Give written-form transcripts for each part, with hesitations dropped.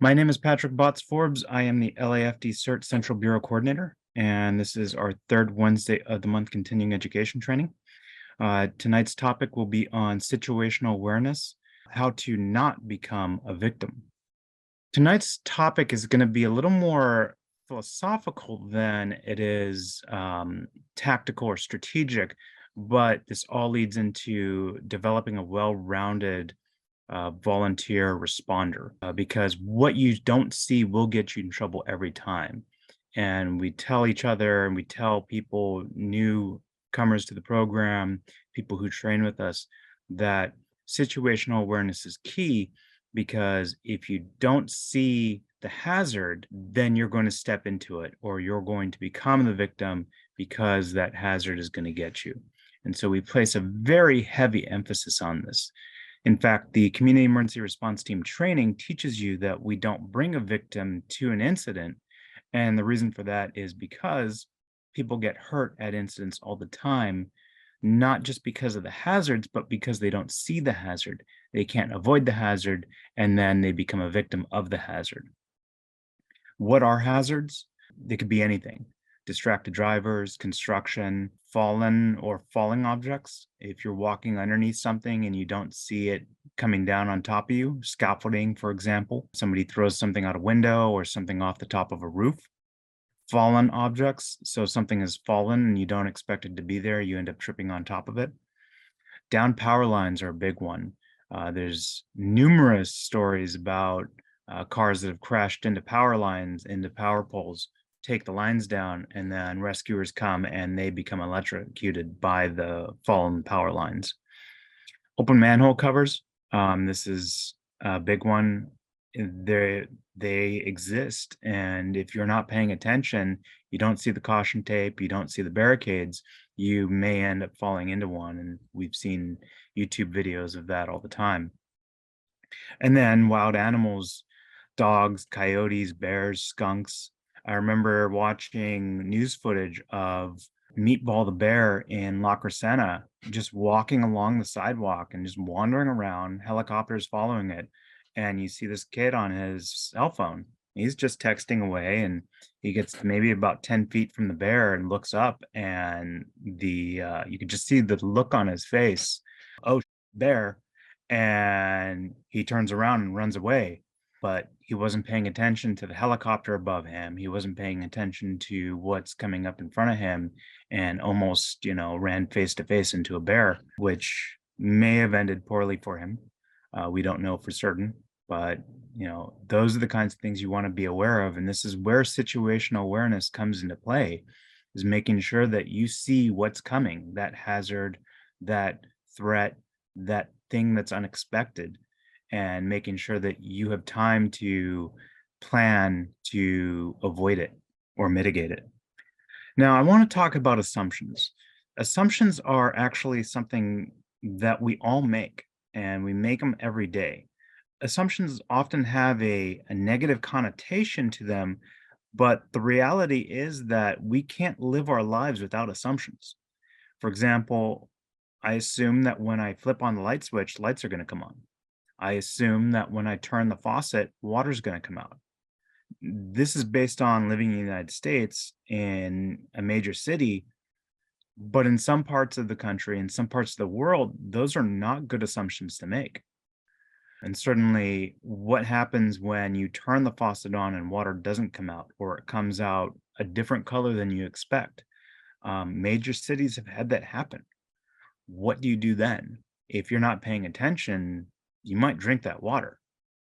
My name is Patrick Botz-Forbes. I am the LAFD CERT Central Bureau Coordinator, and this is our third Wednesday of the month continuing education training. Tonight's topic will be on situational awareness, how to not become a victim. Tonight's topic is going to be a little more philosophical than it is tactical or strategic, but this all leads into developing a well-rounded volunteer responder because what you don't see will get you in trouble every time. And we tell each other and we tell people, newcomers to the program, people who train with us, that situational awareness is key because if you don't see the hazard, then you're going to step into it or you're going to become the victim because that hazard is going to get you. And so we place a very heavy emphasis on this. In fact, the community emergency response team training teaches you that we don't bring a victim to an incident. And the reason for that is because people get hurt at incidents all the time, not just because of the hazards, but because they don't see the hazard. They can't avoid the hazard, and then they become a victim of the hazard. What are hazards? They could be anything. Distracted drivers, construction, fallen or falling objects. If you're walking underneath something and you don't see it coming down on top of you, scaffolding, for example, somebody throws something out a window or something off the top of a roof. Fallen objects, so something has fallen and you don't expect it to be there, you end up tripping on top of it. Down power lines are a big one. There's numerous stories about cars that have crashed into power lines, into power poles, take the lines down, and then rescuers come and they become electrocuted by the fallen power lines. Open manhole covers. This is a big one. They exist, and if you're not paying attention, you don't see the caution tape, you don't see the barricades, you may end up falling into one, and we've seen YouTube videos of that all the time. And then wild animals, dogs, coyotes, bears, skunks. I remember watching news footage of Meatball the bear in La Crescenta, just walking along the sidewalk and just wandering around, helicopters following it. And you see this kid on his cell phone. He's just texting away, and he gets maybe about 10 feet from the bear and looks up, and you could just see the look on his face. Oh, bear. And he turns around and runs away, but he wasn't paying attention to the helicopter above him. He wasn't paying attention to what's coming up in front of him, and almost, ran face to face into a bear, which may have ended poorly for him. We don't know for certain, but those are the kinds of things you want to be aware of. And this is where situational awareness comes into play, is making sure that you see what's coming, that hazard, that threat, that thing that's unexpected, and making sure that you have time to plan to avoid it or mitigate it. Now, I want to talk about assumptions. Assumptions are actually something that we all make, and we make them every day. Assumptions often have a negative connotation to them, but the reality is that we can't live our lives without assumptions. For example, I assume that when I flip on the light switch, lights are going to come on. I assume that when I turn the faucet, water's going to come out. This is based on living in the United States in a major city, but in some parts of the country, in some parts of the world, those are not good assumptions to make. And certainly, what happens when you turn the faucet on and water doesn't come out, or it comes out a different color than you expect? Major cities have had that happen. What do you do then? If you're not paying attention, you might drink that water,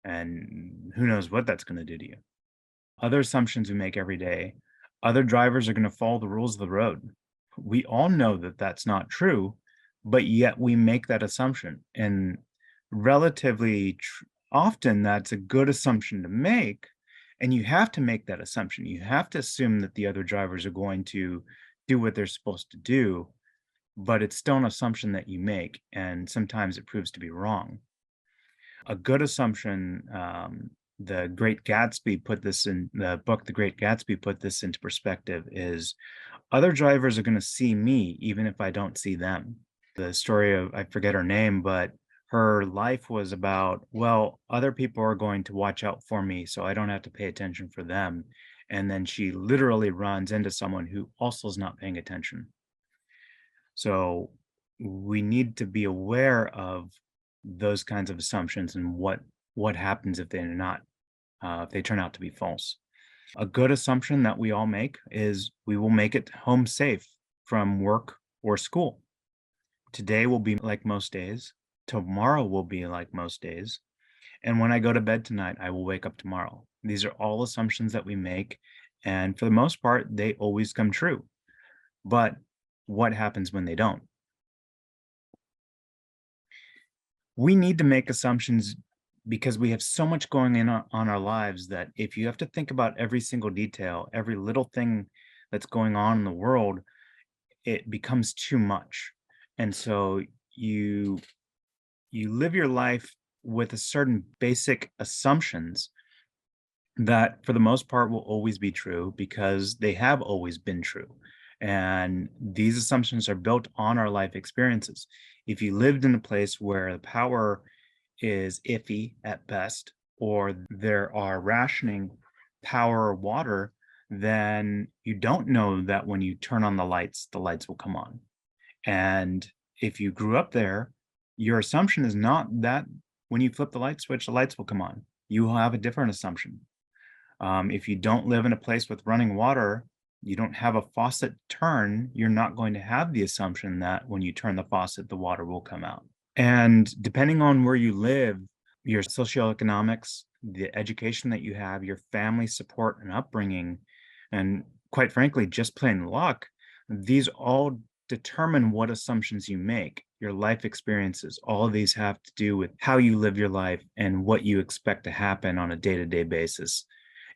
and who knows what that's going to do to you. Other assumptions we make every day: other drivers are going to follow the rules of the road. We all know that that's not true, but yet we make that assumption. And often that's a good assumption to make. And you have to make that assumption. You have to assume that the other drivers are going to do what they're supposed to do, but it's still an assumption that you make. And sometimes it proves to be wrong. A good assumption, the Great Gatsby put this in the book, The Great Gatsby put this into perspective, is other drivers are going to see me even if I don't see them. The story of, I forget her name, but Her life was about, well, other people are going to watch out for me, so I don't have to pay attention for them. And then she literally runs into someone who also is not paying attention. So we need to be aware of those kinds of assumptions and what happens if they're not if they turn out to be false. A good assumption that we all make is we will make it home safe from work or school. Today will be like most days. Tomorrow will be like most days. And when I go to bed tonight, I will wake up tomorrow. These are all assumptions that we make. And for the most part, they always come true. But what happens when they don't? We need to make assumptions because we have so much going on our lives that if you have to think about every single detail, every little thing that's going on in the world, it becomes too much. And so you you live your life with a certain basic assumptions that for the most part will always be true because they have always been true. And these assumptions are built on our life experiences. If you lived in a place where the power is iffy at best, or there are rationing power or water, then you don't know that when you turn on the lights will come on. And if you grew up there, your assumption is not that when you flip the light switch, the lights will come on. You will have a different assumption. If you don't live in a place with running water, you don't have a faucet turn, you're not going to have the assumption that when you turn the faucet, the water will come out. And depending on where you live, your socioeconomics, the education that you have, your family support and upbringing, and quite frankly, just plain luck, these all determine what assumptions you make. Your life experiences, all of these have to do with how you live your life and what you expect to happen on a day to day basis.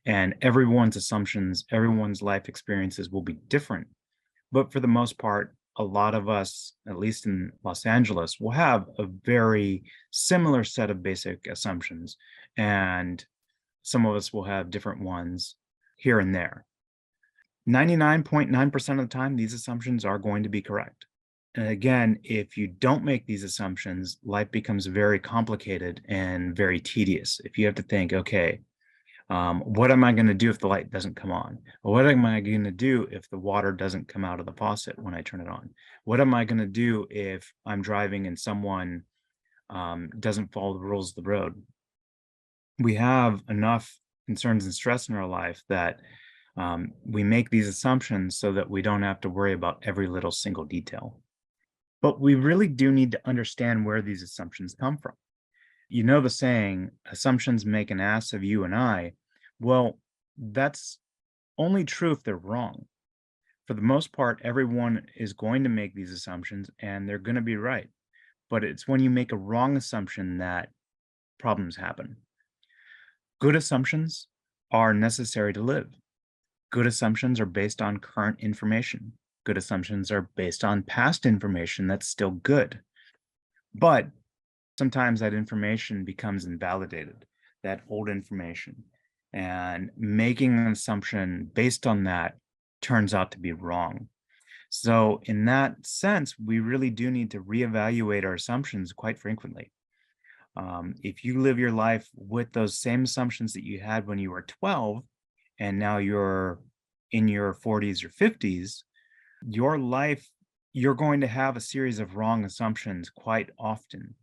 And everyone's assumptions, everyone's life experiences will be different. But for the most part, a lot of us, at least in Los Angeles, will have a very similar set of basic assumptions. And some of us will have different ones here and there. 99.9% of the time, these assumptions are going to be correct. And again, if you don't make these assumptions, life becomes very complicated and very tedious. If you have to think, okay, what am I going to do if the light doesn't come on? Or what am I going to do if the water doesn't come out of the faucet when I turn it on? What am I going to do if I'm driving and someone doesn't follow the rules of the road? We have enough concerns and stress in our life that we make these assumptions so that we don't have to worry about every little single detail. But we really do need to understand where these assumptions come from. You know the saying, assumptions make an ass of you and I. Well, that's only true if they're wrong. For the most part, everyone is going to make these assumptions and they're going to be right. But it's when you make a wrong assumption that problems happen. Good assumptions are necessary to live. Good assumptions are based on current information. Good assumptions are based on past information that's still good. But sometimes that information becomes invalidated, that old information. And making an assumption based on that turns out to be wrong. So, in that sense, we really do need to reevaluate our assumptions quite frequently. If you live your life with those same assumptions that you had when you were 12, and now you're in your 40s or 50s, your life, you're going to have a series of wrong assumptions quite often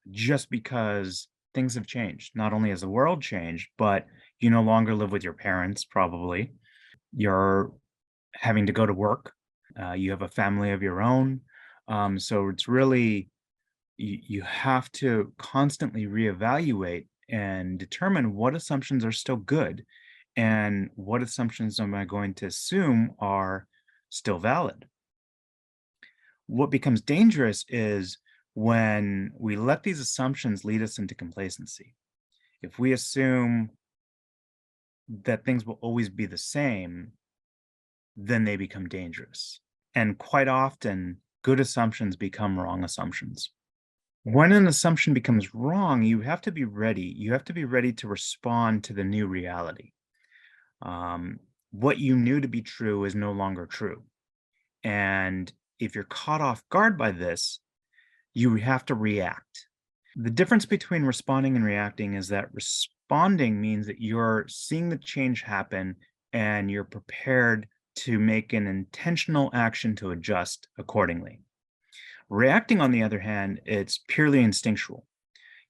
just because things have changed. Not only has the world changed, but you no longer live with your parents, probably. You're having to go to work. You have a family of your own. So it's really, you have to constantly reevaluate and determine what assumptions are still good and what assumptions am I going to assume are still valid. What becomes dangerous is when we let these assumptions lead us into complacency. If we assume that things will always be the same, then they become dangerous. And quite often, good assumptions become wrong assumptions. When an assumption becomes wrong, you have to be ready. You have to be ready to respond to the new reality. What you knew to be true is no longer true. And if you're caught off guard by this, you have to react. The difference between responding and reacting is that responding means that you're seeing the change happen and you're prepared to make an intentional action to adjust accordingly. Reacting, on the other hand, it's purely instinctual.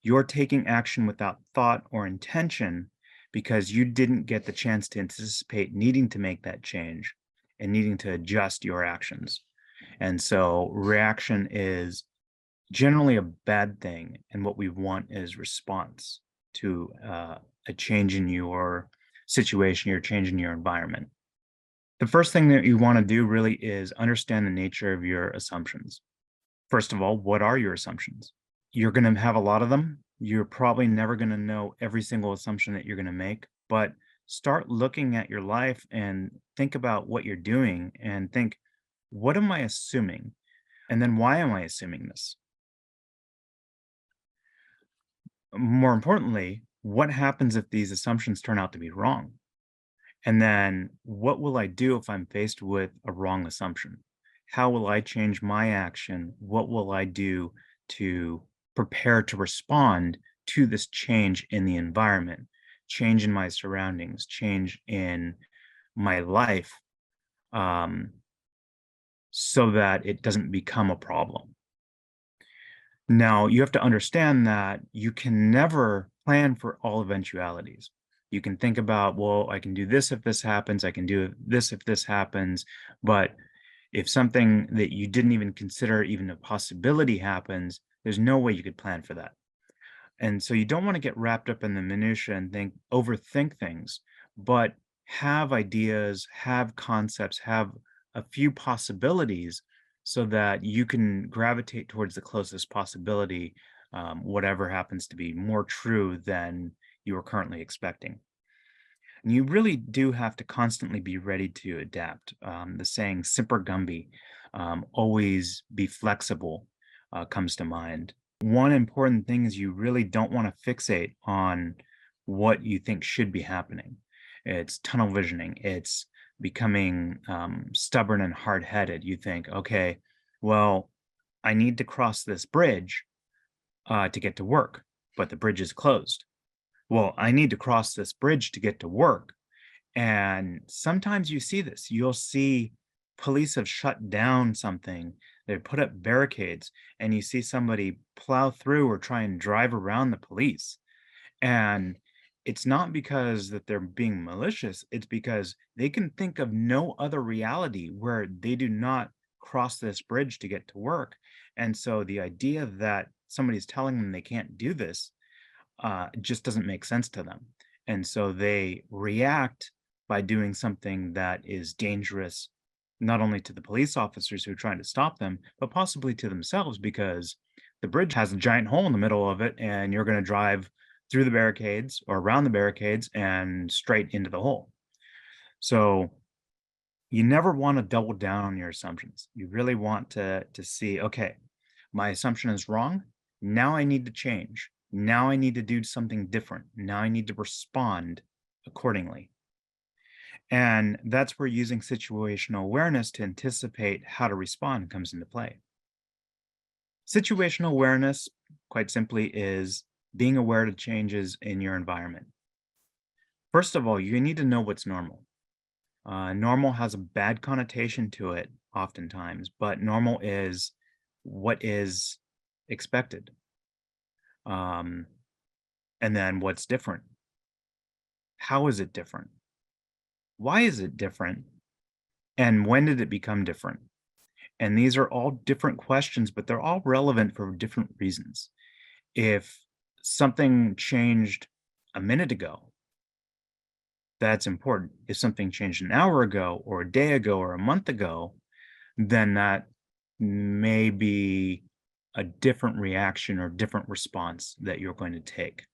You're taking action without thought or intention because you didn't get the chance to anticipate needing to make that change and needing to adjust your actions. And so reaction is generally a bad thing. And what we want is response to a change in your situation, your change in your environment. The first thing that you want to do really is understand the nature of your assumptions. First of all, what are your assumptions? You're going to have a lot of them. You're probably never going to know every single assumption that you're going to make, but start looking at your life and think about what you're doing and think, what am I assuming? And then why am I assuming this? More importantly, what happens if these assumptions turn out to be wrong? And then what will I do if I'm faced with a wrong assumption? How will I change my action? What will I do to prepare to respond to this change in the environment, change in my surroundings, change in my life, um, so that it doesn't become a problem? Now, you have to understand that you can never plan for all eventualities. You can think about, well, I can do this if this happens, I can do this if this happens, but if something that you didn't even consider even a possibility happens, there's no way you could plan for that. And so you don't want to get wrapped up in the minutia and overthink things, but have ideas, have concepts, have a few possibilities so that you can gravitate towards the closest possibility, whatever happens to be more true than you are currently expecting. And you really do have to constantly be ready to adapt. The saying "Semper Gumby," always be flexible, comes to mind. One important thing is you really don't want to fixate on what you think should be happening. It's tunnel visioning. It's becoming stubborn and hard headed. You think, okay, well, I need to cross this bridge to get to work, but the bridge is closed. Well, I need to cross this bridge to get to work. And sometimes you see this. You'll see police have shut down something. They put up barricades, and you see somebody plow through or try and drive around the police. And it's not because that they're being malicious, it's because they can think of no other reality where they do not cross this bridge to get to work. And so the idea that somebody's telling them they can't do this just doesn't make sense to them. And so they react by doing something that is dangerous, not only to the police officers who are trying to stop them, but possibly to themselves because the bridge has a giant hole in the middle of it, and you're going to drive through the barricades or around the barricades and straight into the hole. So you never want to double down on your assumptions. You really want to see, okay, my assumption is wrong. Now I need to change. Now I need to do something different. Now I need to respond accordingly. And that's where using situational awareness to anticipate how to respond comes into play. Situational awareness, quite simply, is being aware to changes in your environment. First of all, you need to know what's normal. Normal has a bad connotation to it oftentimes, but normal is what is expected. Um, and then what's different? How is it different? Why is it different? And when did it become different? And these are all different questions, but they're all relevant for different reasons. If something changed a minute ago, that's important. If something changed an hour ago, or a day ago, or a month ago, then that may be a different reaction or different response that you're going to take.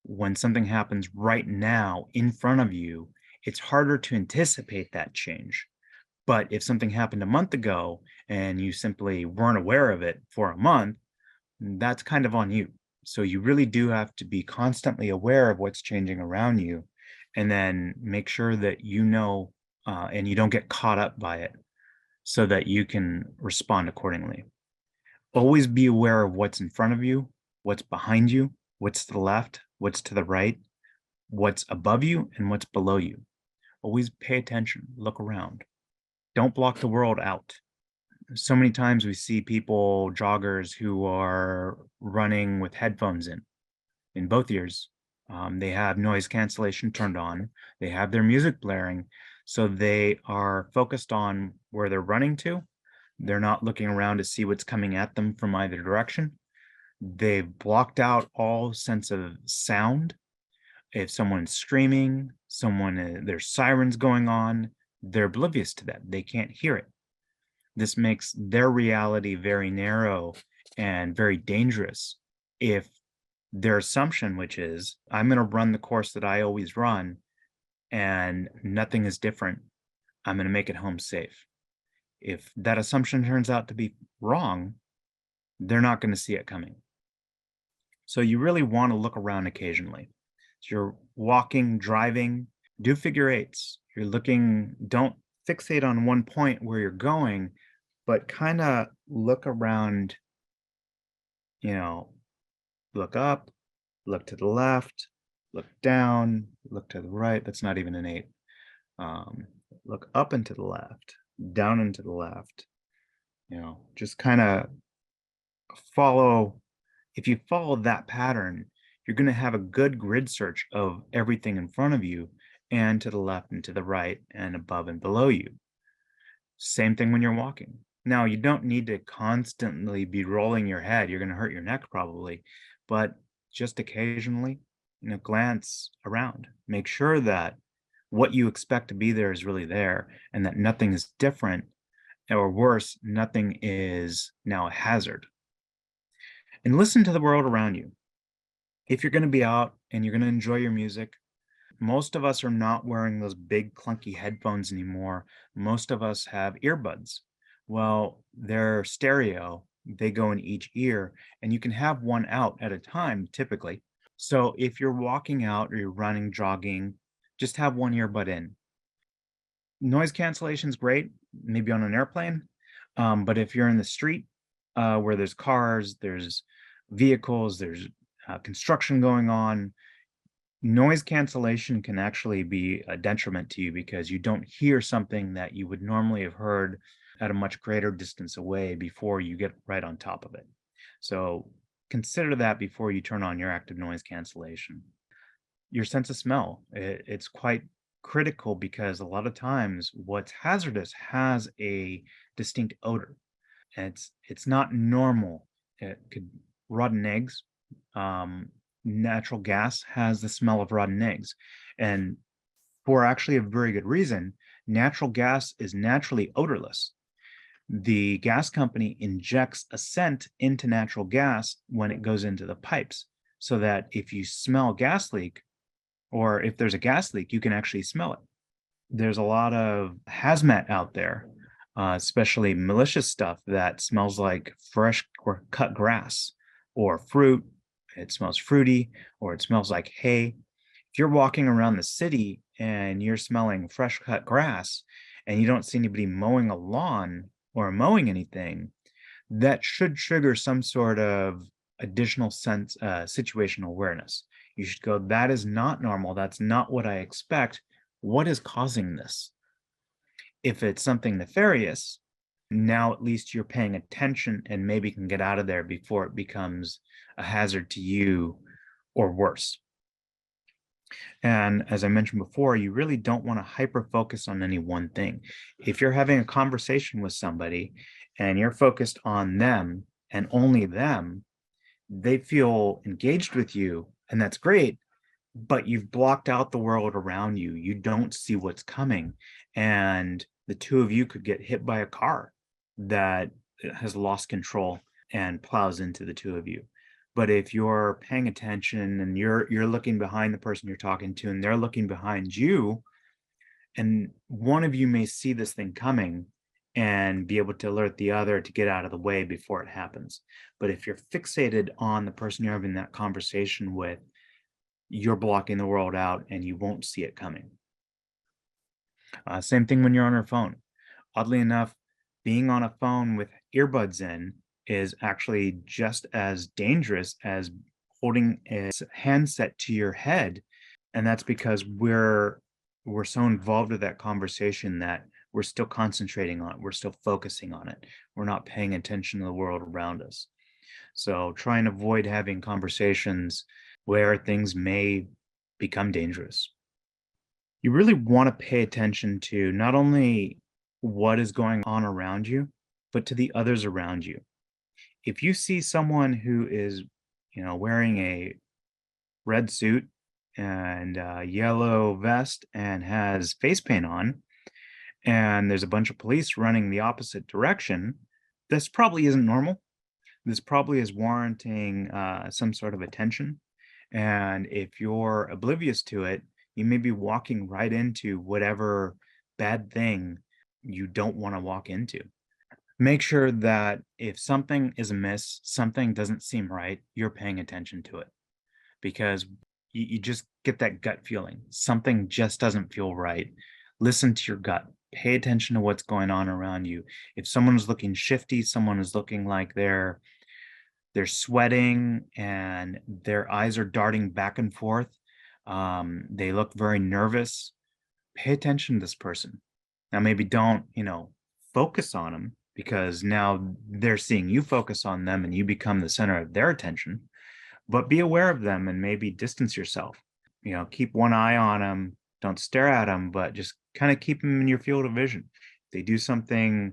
When something happens right now in front of you, it's harder to anticipate that change. But if something happened a month ago and you simply weren't aware of it for a month, that's kind of on you. So you really do have to be constantly aware of what's changing around you and then make sure that you know and you don't get caught up by it so that you can respond accordingly. Always be aware of what's in front of you, what's behind you, what's to the left, what's to the right, what's above you, and what's below you. Always pay attention, look around. Don't block the world out. So many times we see people, joggers, who are running with headphones in both ears. They have noise cancellation turned on. They have their music blaring. So they are focused on where they're running to. They're not looking around to see what's coming at them from either direction. They've blocked out all sense of sound. If someone's screaming, there's sirens going on, they're oblivious to that. They can't hear it. This makes their reality very narrow and very dangerous if their assumption, which is, I'm going to run the course that I always run and nothing is different, I'm going to make it home safe. If that assumption turns out to be wrong, they're not going to see it coming. So you really want to look around occasionally. So you're walking, driving, do figure eights. You're looking, don't fixate on one point where you're going, but kind of look around, you know, look up, look to the left, look down, look to the right. That's not even an eight. Um, Look up and to the left, down and to the left. Just kind of follow. If you follow that pattern, you're going to have a good grid search of everything in front of you and to the left and to the right and above and below you. Same thing when you're walking. Now, you don't need to constantly be rolling your head. You're going to hurt your neck probably, but just occasionally, glance around. Make sure that what you expect to be there is really there and that nothing is different, or worse, nothing is now a hazard. And listen to the world around you. If you're going to be out and you're going to enjoy your music, most of us are not wearing those big clunky headphones anymore. Most of us have earbuds. Well, they're stereo, they go in each ear, and you can have one out at a time typically. So if you're walking out or you're running, jogging, just have one earbud in. Noise cancellation is great, maybe on an airplane. But if you're in the street where there's cars, there's vehicles, there's construction going on, noise cancellation can actually be a detriment to you because you don't hear something that you would normally have heard at a much greater distance away before you get right on top of it. So consider that before you turn on your active noise cancellation. Your sense of smell, it's quite critical because a lot of times what's hazardous has a distinct odor. And it's not normal. It could rotten eggs. Natural gas has the smell of rotten eggs. And for actually a very good reason, natural gas is naturally odorless. The gas company injects a scent into natural gas when it goes into the pipes, so that if you smell a gas leak, or if there's a gas leak, you can actually smell it. There's a lot of hazmat out there, especially malicious stuff that smells like fresh or cut grass or fruit. It smells fruity, or it smells like hay. If you're walking around the city and you're smelling fresh cut grass and you don't see anybody mowing a lawn or mowing anything, that should trigger some sort of additional sense, situational awareness. You should go, that is not normal. That's not what I expect. What is causing this? If it's something nefarious, now at least you're paying attention and maybe can get out of there before it becomes a hazard to you or worse. And as I mentioned before, you really don't want to hyper focus on any one thing. If you're having a conversation with somebody and you're focused on them and only them, they feel engaged with you, and that's great, but you've blocked out the world around you. You don't see what's coming. And the two of you could get hit by a car that has lost control and plows into the two of you. But if you're paying attention and you're looking behind the person you're talking to and they're looking behind you, and one of you may see this thing coming and be able to alert the other to get out of the way before it happens. But if you're fixated on the person you're having that conversation with, you're blocking the world out and you won't see it coming. Same thing when you're on your phone. Oddly enough, being on a phone with earbuds in is actually just as dangerous as holding a handset to your head. And that's because we're so involved with that conversation that we're still concentrating on it. We're still focusing on it. We're not paying attention to the world around us. So try and avoid having conversations where things may become dangerous. You really want to pay attention to not only what is going on around you, but to the others around you. If you see someone who is, wearing a red suit and a yellow vest and has face paint on, and there's a bunch of police running the opposite direction, this probably isn't normal. This probably is warranting some sort of attention. And if you're oblivious to it, you may be walking right into whatever bad thing you don't want to walk into. Make sure that if something is amiss, something doesn't seem right, you're paying attention to it because you just get that gut feeling. Something just doesn't feel right. Listen to your gut. Pay attention to what's going on around you. If someone is looking shifty, someone is looking like they're sweating and their eyes are darting back and forth. They look very nervous. Pay attention to this person. Now, maybe don't, focus on them because now they're seeing you focus on them and you become the center of their attention. But be aware of them and maybe distance yourself. Keep one eye on them. Don't stare at them, but just kind of keep them in your field of vision. If they do something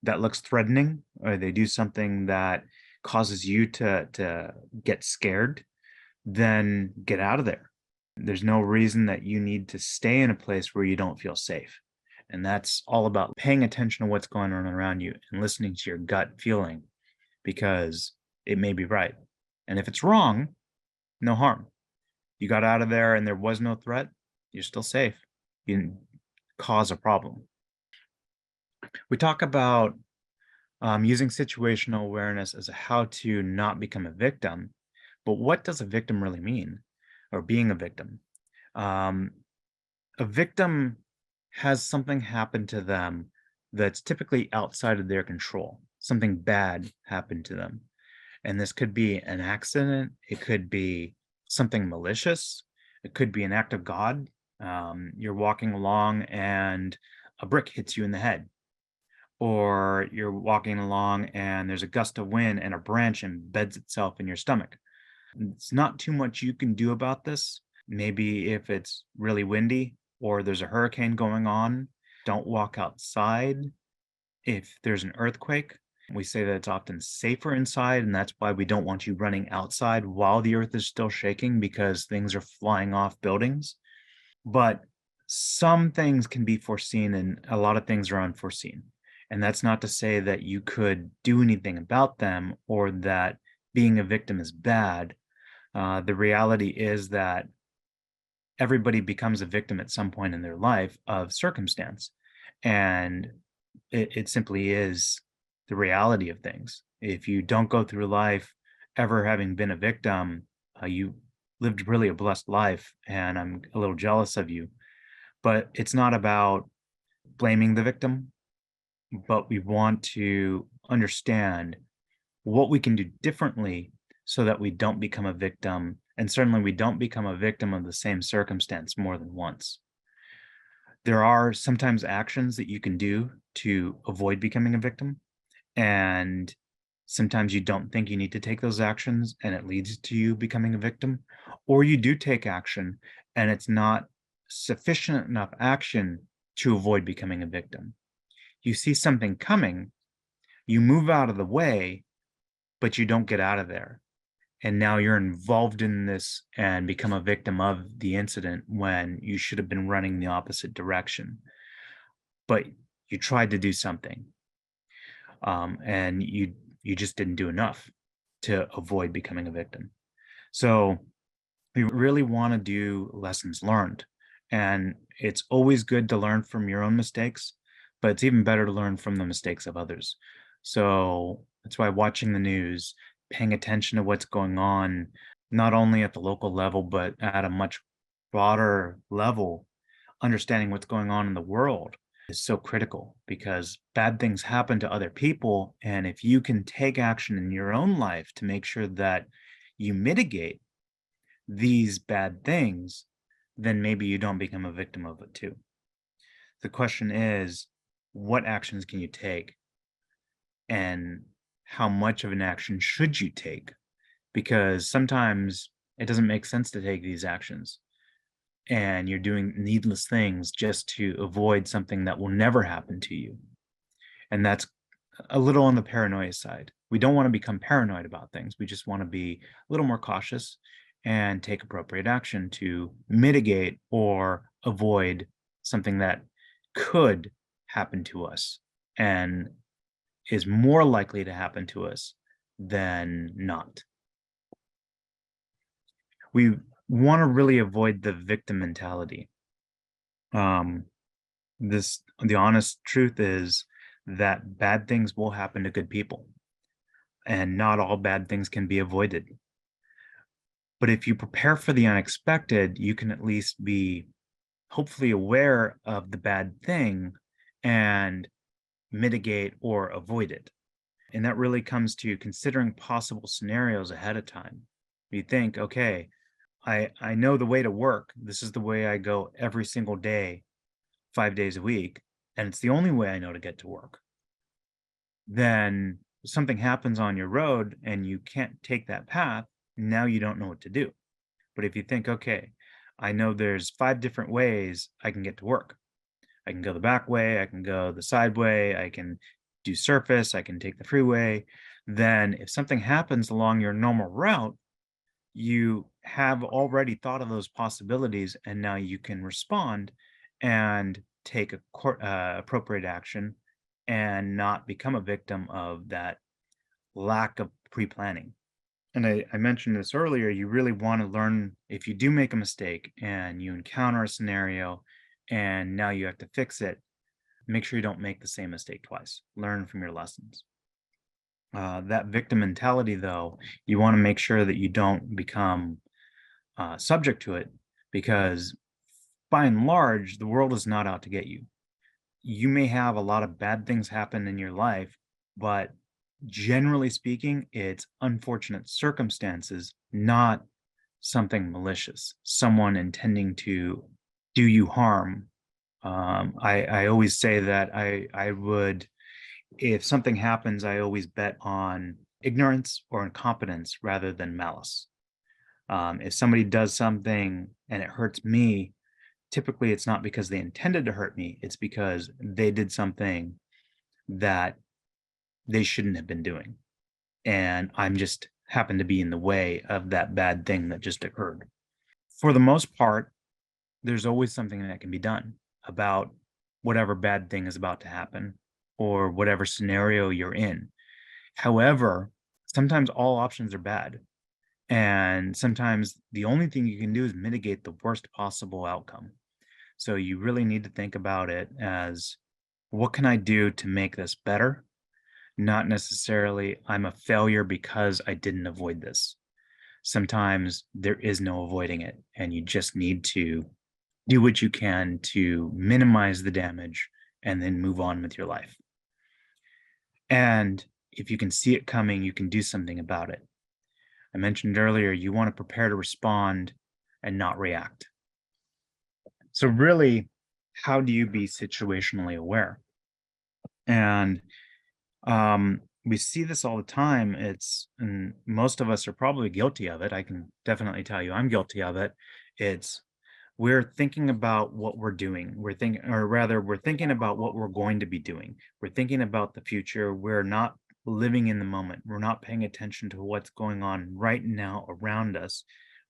that looks threatening or they do something that causes you to get scared, then get out of there. There's no reason that you need to stay in a place where you don't feel safe. And that's all about paying attention to what's going on around you and listening to your gut feeling because it may be right. And if it's wrong, no harm. You got out of there and there was no threat, you're still safe. You didn't cause a problem. We talk about using situational awareness as a how to not become a victim. But what does a victim really mean or being a victim? Um, a victim has something happen to them that's typically outside of their control. Something bad happened to them. And this could be an accident, it could be something malicious, it could be an act of God. You're walking along and a brick hits you in the head, or you're walking along and there's a gust of wind and a branch embeds itself in your stomach. It's not too much you can do about this. Maybe if it's really windy or there's a hurricane going on, don't walk outside. If there's an earthquake, we say that it's often safer inside, and that's why we don't want you running outside while the earth is still shaking because things are flying off buildings. But some things can be foreseen and a lot of things are unforeseen. And that's not to say that you could do anything about them or that being a victim is bad. The reality is that everybody becomes a victim at some point in their life of circumstance. And it simply is the reality of things. If you don't go through life ever having been a victim, you lived really a blessed life. And I'm a little jealous of you. But it's not about blaming the victim, but we want to understand what we can do differently so that we don't become a victim. And certainly we don't become a victim of the same circumstance more than once. There are sometimes actions that you can do to avoid becoming a victim. And sometimes you don't think you need to take those actions and it leads to you becoming a victim. Or you do take action and it's not sufficient enough action to avoid becoming a victim. You see something coming, you move out of the way, but you don't get out of there. And now you're involved in this and become a victim of the incident when you should have been running the opposite direction. But you tried to do something, and you just didn't do enough to avoid becoming a victim. So we really want to do lessons learned. And it's always good to learn from your own mistakes, but it's even better to learn from the mistakes of others. So that's why watching the news, paying attention to what's going on, not only at the local level, but at a much broader level, understanding what's going on in the world. is so critical because bad things happen to other people. And if you can take action in your own life to make sure that you mitigate these bad things, then maybe you don't become a victim of it too. The question is, what actions can you take and how much of an action should you take? Because sometimes it doesn't make sense to take these actions and you're doing needless things just to avoid something that will never happen to you. And that's a little on the paranoia side. We don't want to become paranoid about things. We just want to be a little more cautious and take appropriate action to mitigate or avoid something that could happen to us and is more likely to happen to us than not. We want to really avoid the victim mentality. Um, the honest truth is that bad things will happen to good people, and not all bad things can be avoided. But if you prepare for the unexpected, you can at least be hopefully aware of the bad thing and mitigate or avoid it. And that really comes to considering possible scenarios ahead of time. You think, okay, I know the way to work. This is the way I go every single day, 5 days a week, and it's the only way I know to get to work. Then something happens on your road and you can't take that path. Now you don't know what to do. But if you think, okay, I know there's 5 different ways I can get to work. I can go the back way, I can go the side way, I can do surface, I can take the freeway. Then if something happens along your normal route, you have already thought of those possibilities and now you can respond and take appropriate action and not become a victim of that lack of pre-planning. And I mentioned this earlier, you really want to learn if you do make a mistake and you encounter a scenario and now you have to fix it, make sure you don't make the same mistake twice. Learn from your lessons. That victim mentality, though, you want to make sure that you don't become subject to it because by and large, the world is not out to get you. You may have a lot of bad things happen in your life, but generally speaking, it's unfortunate circumstances, not something malicious, someone intending to do you harm. I always say that I would, if something happens, I always bet on ignorance or incompetence rather than malice. If somebody does something and it hurts me, typically it's not because they intended to hurt me, it's because they did something that they shouldn't have been doing. And I'm just happen to be in the way of that bad thing that just occurred. For the most part, there's always something that can be done about whatever bad thing is about to happen or whatever scenario you're in. However, sometimes all options are bad. And sometimes the only thing you can do is mitigate the worst possible outcome. So you really need to think about it as what can I do to make this better? Not necessarily I'm a failure because I didn't avoid this. Sometimes there is no avoiding it, and you just need to do what you can to minimize the damage and then move on with your life. And if you can see it coming, you can do something about it. I mentioned earlier, you want to prepare to respond and not react. So, really, how do you be situationally aware? And we see this all the time. And most of us are probably guilty of it. I can definitely tell you I'm guilty of it. It's we're thinking about what we're doing. We're thinking, or rather, we're thinking about what we're going to be doing. We're thinking about the future. We're not living in the moment. We're not paying attention to what's going on right now around us.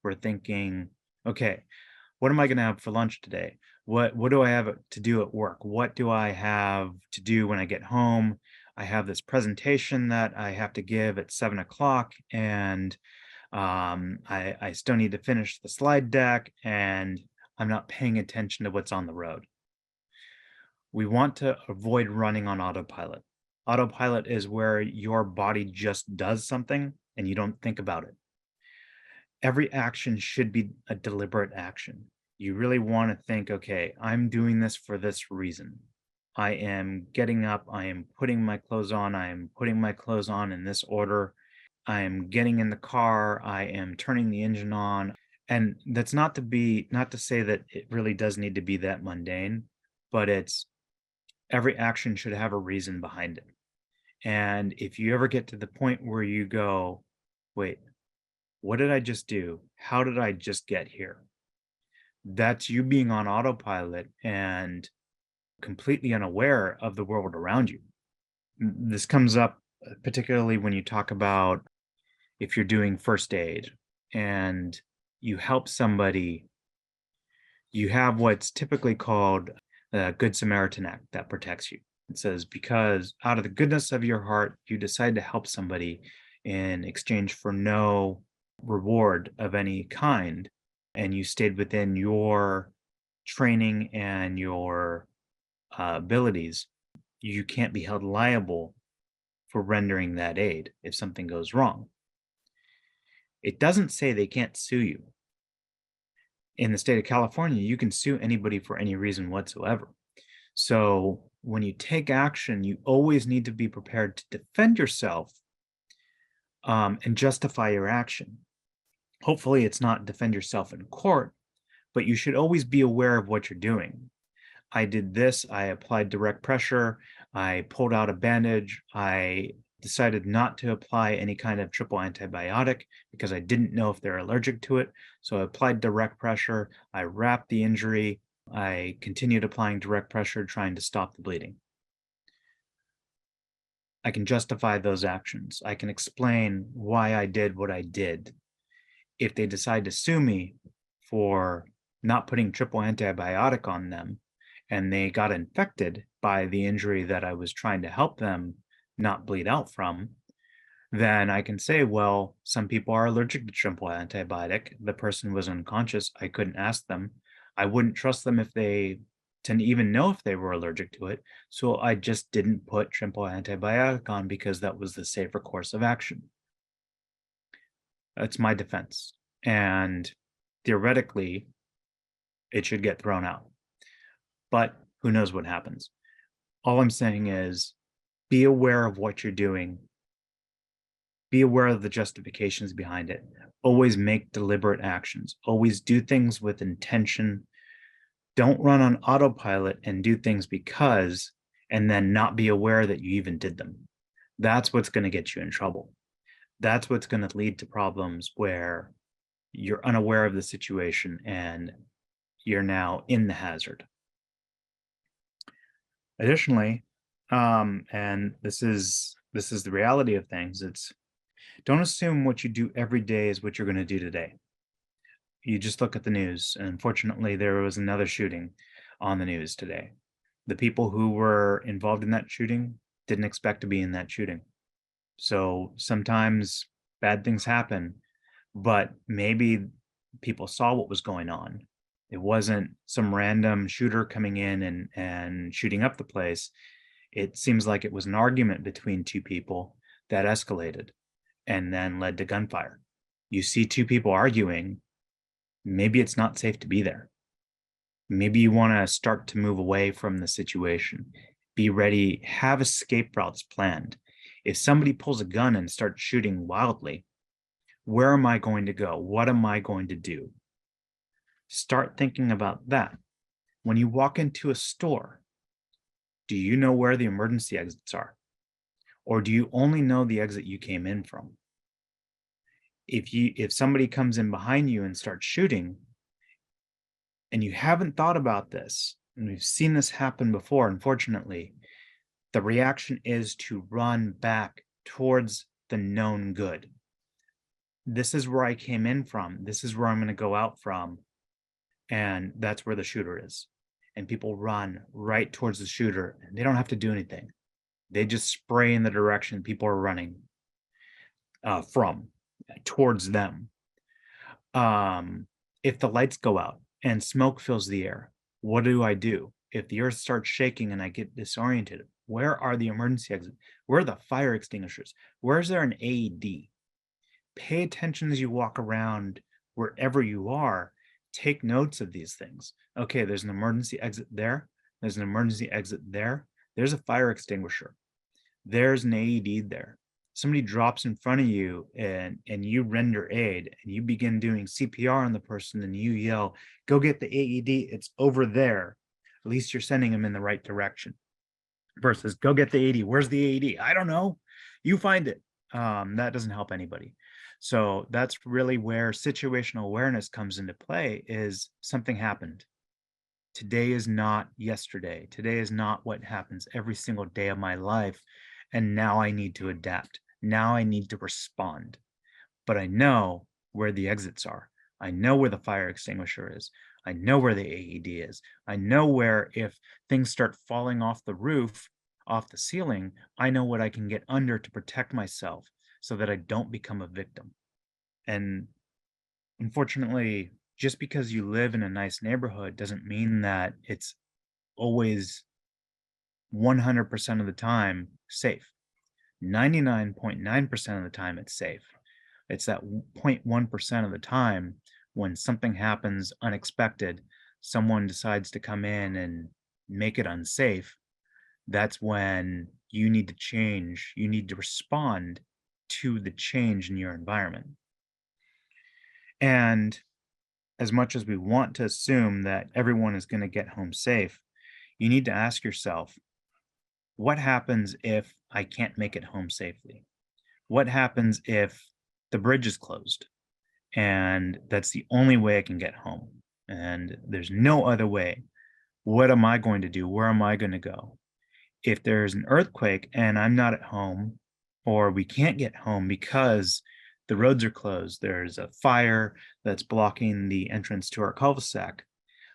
We're thinking, okay, what am I going to have for lunch today? What do I have to do at work? What do I have to do when I get home? I have this presentation that I have to give at 7 o'clock, and I still need to finish the slide deck, and I'm not paying attention to what's on the road. We want to avoid running on autopilot. Autopilot is where your body just does something and you don't think about it. Every action should be a deliberate action. You really want to think, okay, I'm doing this for this reason. I am getting up, I am putting my clothes on, I am putting my clothes on in this order. I am getting in the car, I am turning the engine on. And that's not to say that it really does need to be that mundane, but it's every action should have a reason behind it. And if you ever get to the point where you go, wait, what did I just do? How did I just get here? That's you being on autopilot and completely unaware of the world around you. This comes up particularly when you talk about if you're doing first aid and you help somebody, you have what's typically called the Good Samaritan Act that protects you. It says, because out of the goodness of your heart, you decide to help somebody in exchange for no reward of any kind, and you stayed within your training and your abilities, you can't be held liable for rendering that aid if something goes wrong. It doesn't say they can't sue you. In the state of California, you can sue anybody for any reason whatsoever. So when you take action, you always need to be prepared to defend yourself and justify your action. Hopefully, it's not defend yourself in court, but you should always be aware of what you're doing. I did this, I applied direct pressure, I pulled out a bandage, I decided not to apply any kind of triple antibiotic because I didn't know if they're allergic to it. So I applied direct pressure, I wrapped the injury, I continued applying direct pressure, trying to stop the bleeding. I can justify those actions. I can explain why I did what I did. If they decide to sue me for not putting triple antibiotic on them and they got infected by the injury that I was trying to help them not bleed out from, then I can say, well, some people are allergic to triple antibiotic. The person was unconscious. I couldn't ask them. I wouldn't trust them if they to even know if they were allergic to it. So I just didn't put triple antibiotic on because that was the safer course of action. That's my defense. And theoretically, it should get thrown out. But who knows what happens? All I'm saying is be aware of what you're doing. Be aware of the justifications behind it. Always make deliberate actions. Always do things with intention. Don't run on autopilot and do things because, and then not be aware that you even did them. That's what's going to get you in trouble. That's what's going to lead to problems where you're unaware of the situation and you're now in the hazard. Additionally, and this is the reality of things, it's don't assume what you do every day is what you're going to do today. You just look at the news, and unfortunately, there was another shooting on the news today. The people who were involved in that shooting didn't expect to be in that shooting. So sometimes bad things happen, but maybe people saw what was going on. It wasn't some random shooter coming in and shooting up the place. It seems like it was an argument between two people that escalated and then led to gunfire. You see two people arguing, maybe it's not safe to be there. Maybe you want to start to move away from the situation. Be ready, have escape routes planned. If somebody pulls a gun and starts shooting wildly, where am I going to go? What am I going to do? Start thinking about that. When you walk into a store, do you know where the emergency exits are? Or do you only know the exit you came in from? If somebody comes in behind you and starts shooting, and you haven't thought about this, and we've seen this happen before, unfortunately, the reaction is to run back towards the known good. This is where I came in from. This is where I'm going to go out from. And that's where the shooter is. And people run right towards the shooter, and they don't have to do anything. They just spray in the direction people are running from, towards them. If the lights go out and smoke fills the air, what do I do? If the earth starts shaking and I get disoriented, where are the emergency exits? Where are the fire extinguishers? Where is there an AED? Pay attention as you walk around wherever you are. Take notes of these things. Okay, there's an emergency exit there. There's an emergency exit there. there's a fire extinguisher. There's an AED there. Somebody drops in front of you and you render aid and you begin doing CPR on the person and you yell, go get the AED, it's over there. At least you're sending them in the right direction versus go get the AED. Where's the AED? I don't know. You find it. That doesn't help anybody. So that's really where situational awareness comes into play is something happened. Today is not yesterday. Today is not what happens every single day of my life. And now I need to adapt. Now I need to respond. But I know where the exits are. I know where the fire extinguisher is. I know where the AED is. I know where if things start falling off the roof, off the ceiling, I know what I can get under to protect myself so that I don't become a victim. And unfortunately, just because you live in a nice neighborhood doesn't mean that it's always 100% of the time safe. 99.9% of the time it's safe. It's that 0.1% of the time when something happens unexpected, someone decides to come in and make it unsafe. That's when you need to change. You need to respond to the change in your environment. And as much as we want to assume that everyone is going to get home safe, you need to ask yourself, what happens if I can't make it home safely? What happens if the bridge is closed and that's the only way I can get home and there's no other way? What am I going to do? Where am I going to go? If there's an earthquake and I'm not at home, or we can't get home because the roads are closed, there's a fire that's blocking the entrance to our cul-de-sac,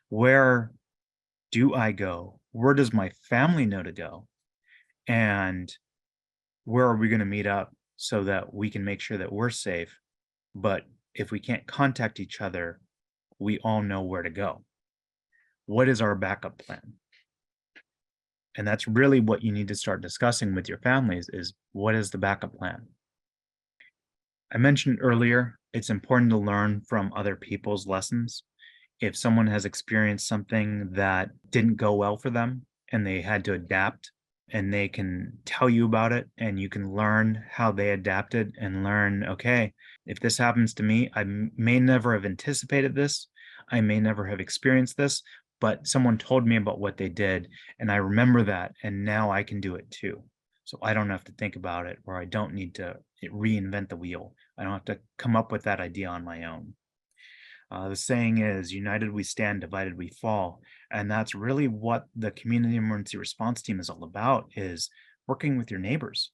where do I go? Where does my family know to go? And where are we going to meet up so that we can make sure that we're safe? But if we can't contact each other, we all know where to go. What is our backup plan? And that's really what you need to start discussing with your families is what is the backup plan? I mentioned earlier, it's important to learn from other people's lessons. If someone has experienced something that didn't go well for them and they had to adapt, and they can tell you about it and you can learn how they adapted and learn, okay, if this happens to me, may never have anticipated this. I may never have experienced this, but someone told me about what they did and I remember that and now I can do it too. So I don't have to think about it or I don't need to reinvent the wheel. I don't have to come up with that idea on my own. The saying is, united we stand, divided we fall. And that's really what the community emergency response team is all about, is working with your neighbors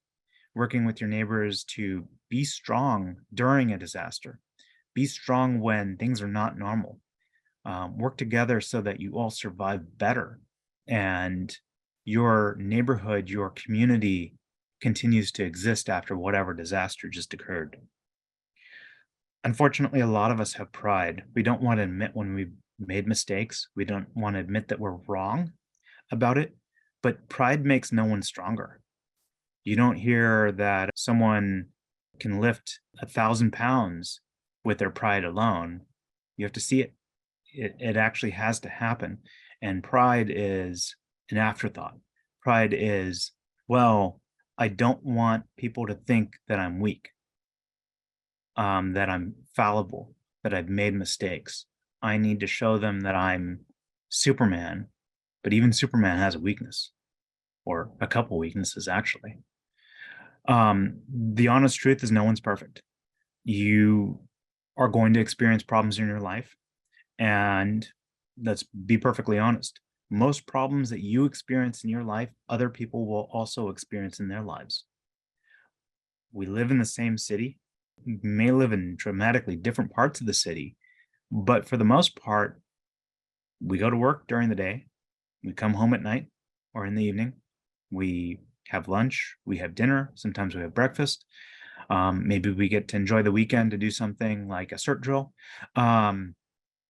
to be strong during a disaster, be strong when things are not normal, work together so that you all survive better and your neighborhood, your community continues to exist after whatever disaster just occurred. Unfortunately, a lot of us have pride. We don't want to admit when we've made mistakes. We don't want to admit that we're wrong about it, but pride makes no one stronger. You don't hear that someone can lift 1,000 pounds with their pride alone. You have to see it. It actually has to happen. And pride is an afterthought. Pride is, well, I don't want people to think that I'm weak, that I'm fallible, that I've made mistakes. I need to show them that I'm Superman, but even Superman has a weakness or a couple weaknesses, actually. The honest truth is no one's perfect. You are going to experience problems in your life. And let's be perfectly honest. Most problems that you experience in your life, other people will also experience in their lives. We live in the same city, may live in dramatically different parts of the city, but for the most part, we go to work during the day, we come home at night or in the evening, we have lunch, we have dinner, sometimes we have breakfast. Maybe we get to enjoy the weekend to do something like a CERT drill.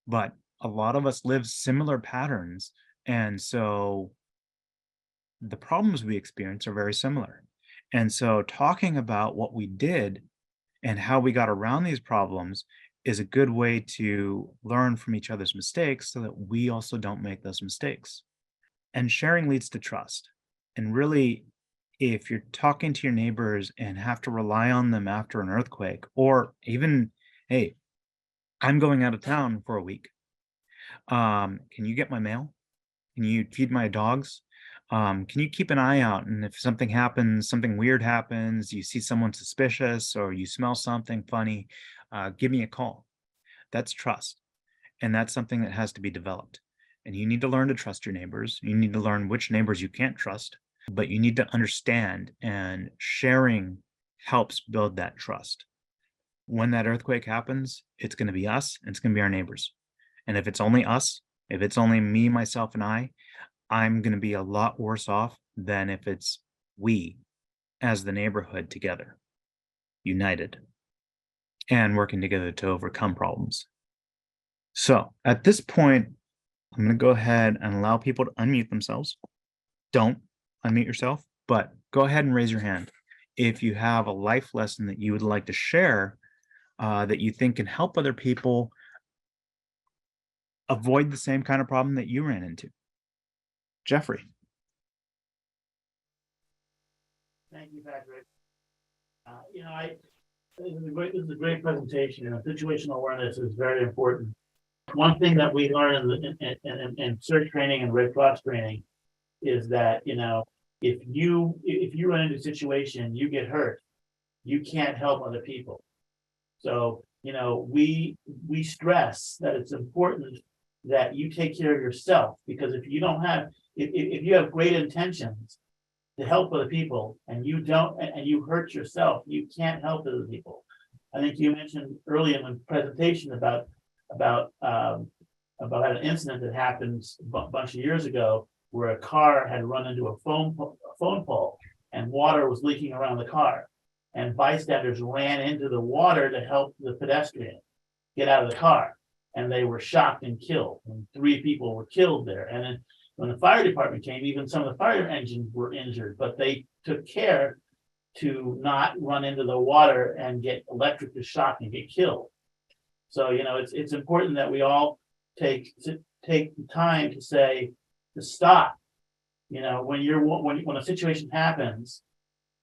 But a lot of us live similar patterns. And so the problems we experience are very similar. And so talking about what we did and how we got around these problems is a good way to learn from each other's mistakes so that we also don't make those mistakes. And sharing leads to trust. And really, if you're talking to your neighbors and have to rely on them after an earthquake, or even, hey, I'm going out of town for a week. Can you get my mail? Can you feed my dogs? Can you keep an eye out? And if something happens, something weird happens, you see someone suspicious or you smell something funny, give me a call. That's trust. And that's something that has to be developed. And you need to learn to trust your neighbors. You need to learn which neighbors you can't trust, but you need to understand, and sharing helps build that trust. When that earthquake happens, it's going to be us and it's going to be our neighbors. And if it's only us, if it's only me, myself, and I'm going to be a lot worse off than if it's we as the neighborhood together, united, and working together to overcome problems. So at this point, I'm going to go ahead and allow people to unmute themselves. Don't unmute yourself, but go ahead and raise your hand if you have a life lesson that you would like to share that you think can help other people avoid the same kind of problem that you ran into. Jeffrey. Thank you, Patrick. This is a great presentation. Situational awareness is very important. One thing that we learn in CERT training and Red Cross training is that if you run into a situation, you get hurt, you can't help other people. So we stress that it's important that you take care of yourself, because if you have great intentions to help other people and you don't, and you hurt yourself, you can't help other people. I think you mentioned earlier in the presentation about an incident that happened a bunch of years ago where a car had run into a phone pole and water was leaking around the car, and bystanders ran into the water to help the pedestrian get out of the car, and they were shocked and killed, and 3 people were killed there. And then when the fire department came, even some of the fire engines were injured, but they took care to not run into the water and get electric shock and get killed. So it's important that we all take the time to stop. When a situation happens,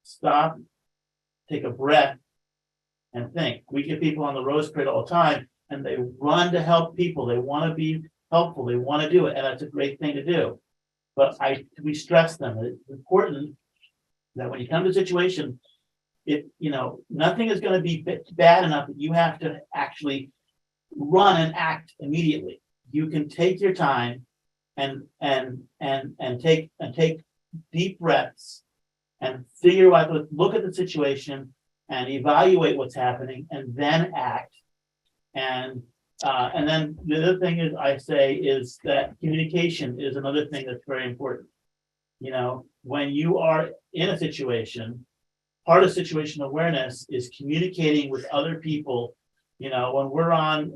stop, take a breath, and think. We get people on the Rose Parade all the time, and they run to help people. They want to be helpful. They want to do it, and that's a great thing to do. But we stress them. It's important that when you come to a situation, nothing is going to be bad enough that you have to actually run and act immediately. You can take your time and take deep breaths and figure out, look at the situation and evaluate what's happening, and then act. And then the other thing is that communication is another thing that's very important. When you are in a situation, part of situational awareness is communicating with other people. When we're on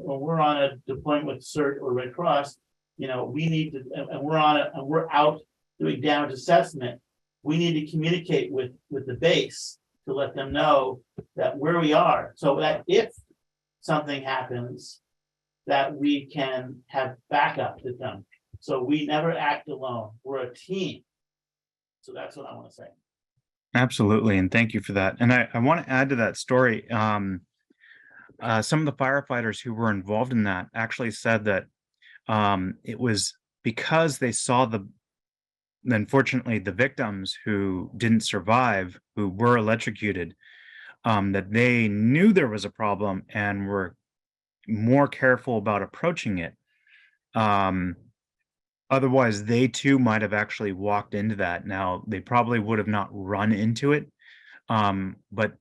a deployment with CERT or Red Cross, we need to, and we're out doing damage assessment. We need to communicate with the base to let them know that where we are, so that if something happens, that we can have backup to them. So we never act alone. We're a team. So that's what I want to say. Absolutely. And thank you for that. And I want to add to that story. Some of the firefighters who were involved in that actually said that it was because they saw unfortunately, the victims who didn't survive, who were electrocuted, that they knew there was a problem and were more careful about approaching it. Otherwise, they too might have actually walked into that. Now, they probably would have not run into it, but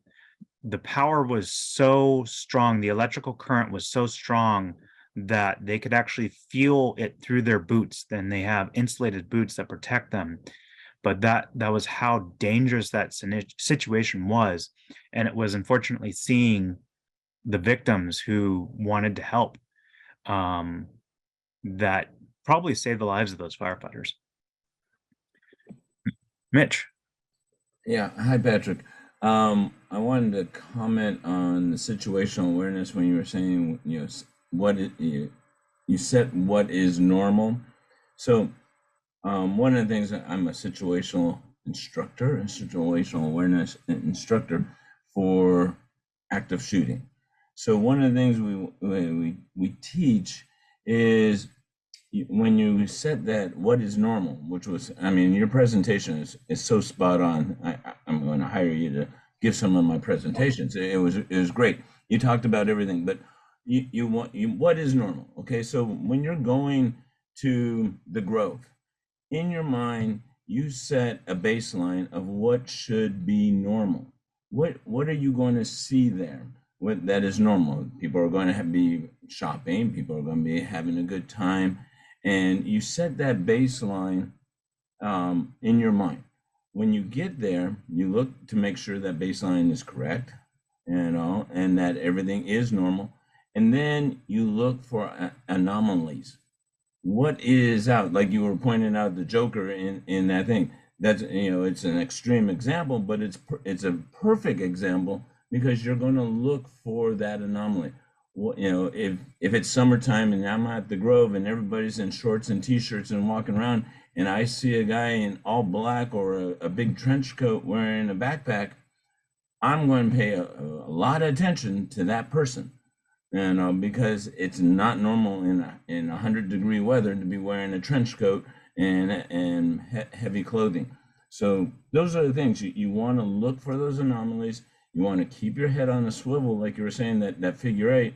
the power was so strong, the electrical current was so strong that they could actually feel it through their boots. Then they have insulated boots that protect them. But that was how dangerous that situation was. And it was unfortunately seeing the victims who wanted to help that probably saved the lives of those firefighters. Mitch. Yeah, hi Patrick. I wanted to comment on the situational awareness when you were saying, you said what is normal. So one of the things that I'm a situational instructor, a situational awareness instructor for active shooting. So one of the things we teach is when you said that what is normal, which was, I mean, your presentation is so spot on. I'm going to hire you to give some of my presentations. It was great. You talked about everything, but what is normal? Okay, so when you're going to the growth, in your mind, you set a baseline of what should be normal. What are you going to see there? What that is normal? People are going to be shopping. People are going to be having a good time, and you set that baseline in your mind. When you get there, you look to make sure that baseline is correct, and that everything is normal, and then you look for anomalies. What is out, like you were pointing out the Joker in that thing. That's, it's an extreme example, but it's a perfect example because you're going to look for that anomaly. Well, if it's summertime and I'm at the Grove and everybody's in shorts and t-shirts and walking around, and I see a guy in all black or a big trench coat wearing a backpack, I'm going to pay a lot of attention to that person. Because it's not normal in 100-degree weather to be wearing a trench coat and heavy clothing. So those are the things you want to look for, those anomalies. You want to keep your head on a swivel, like you were saying, that figure eight,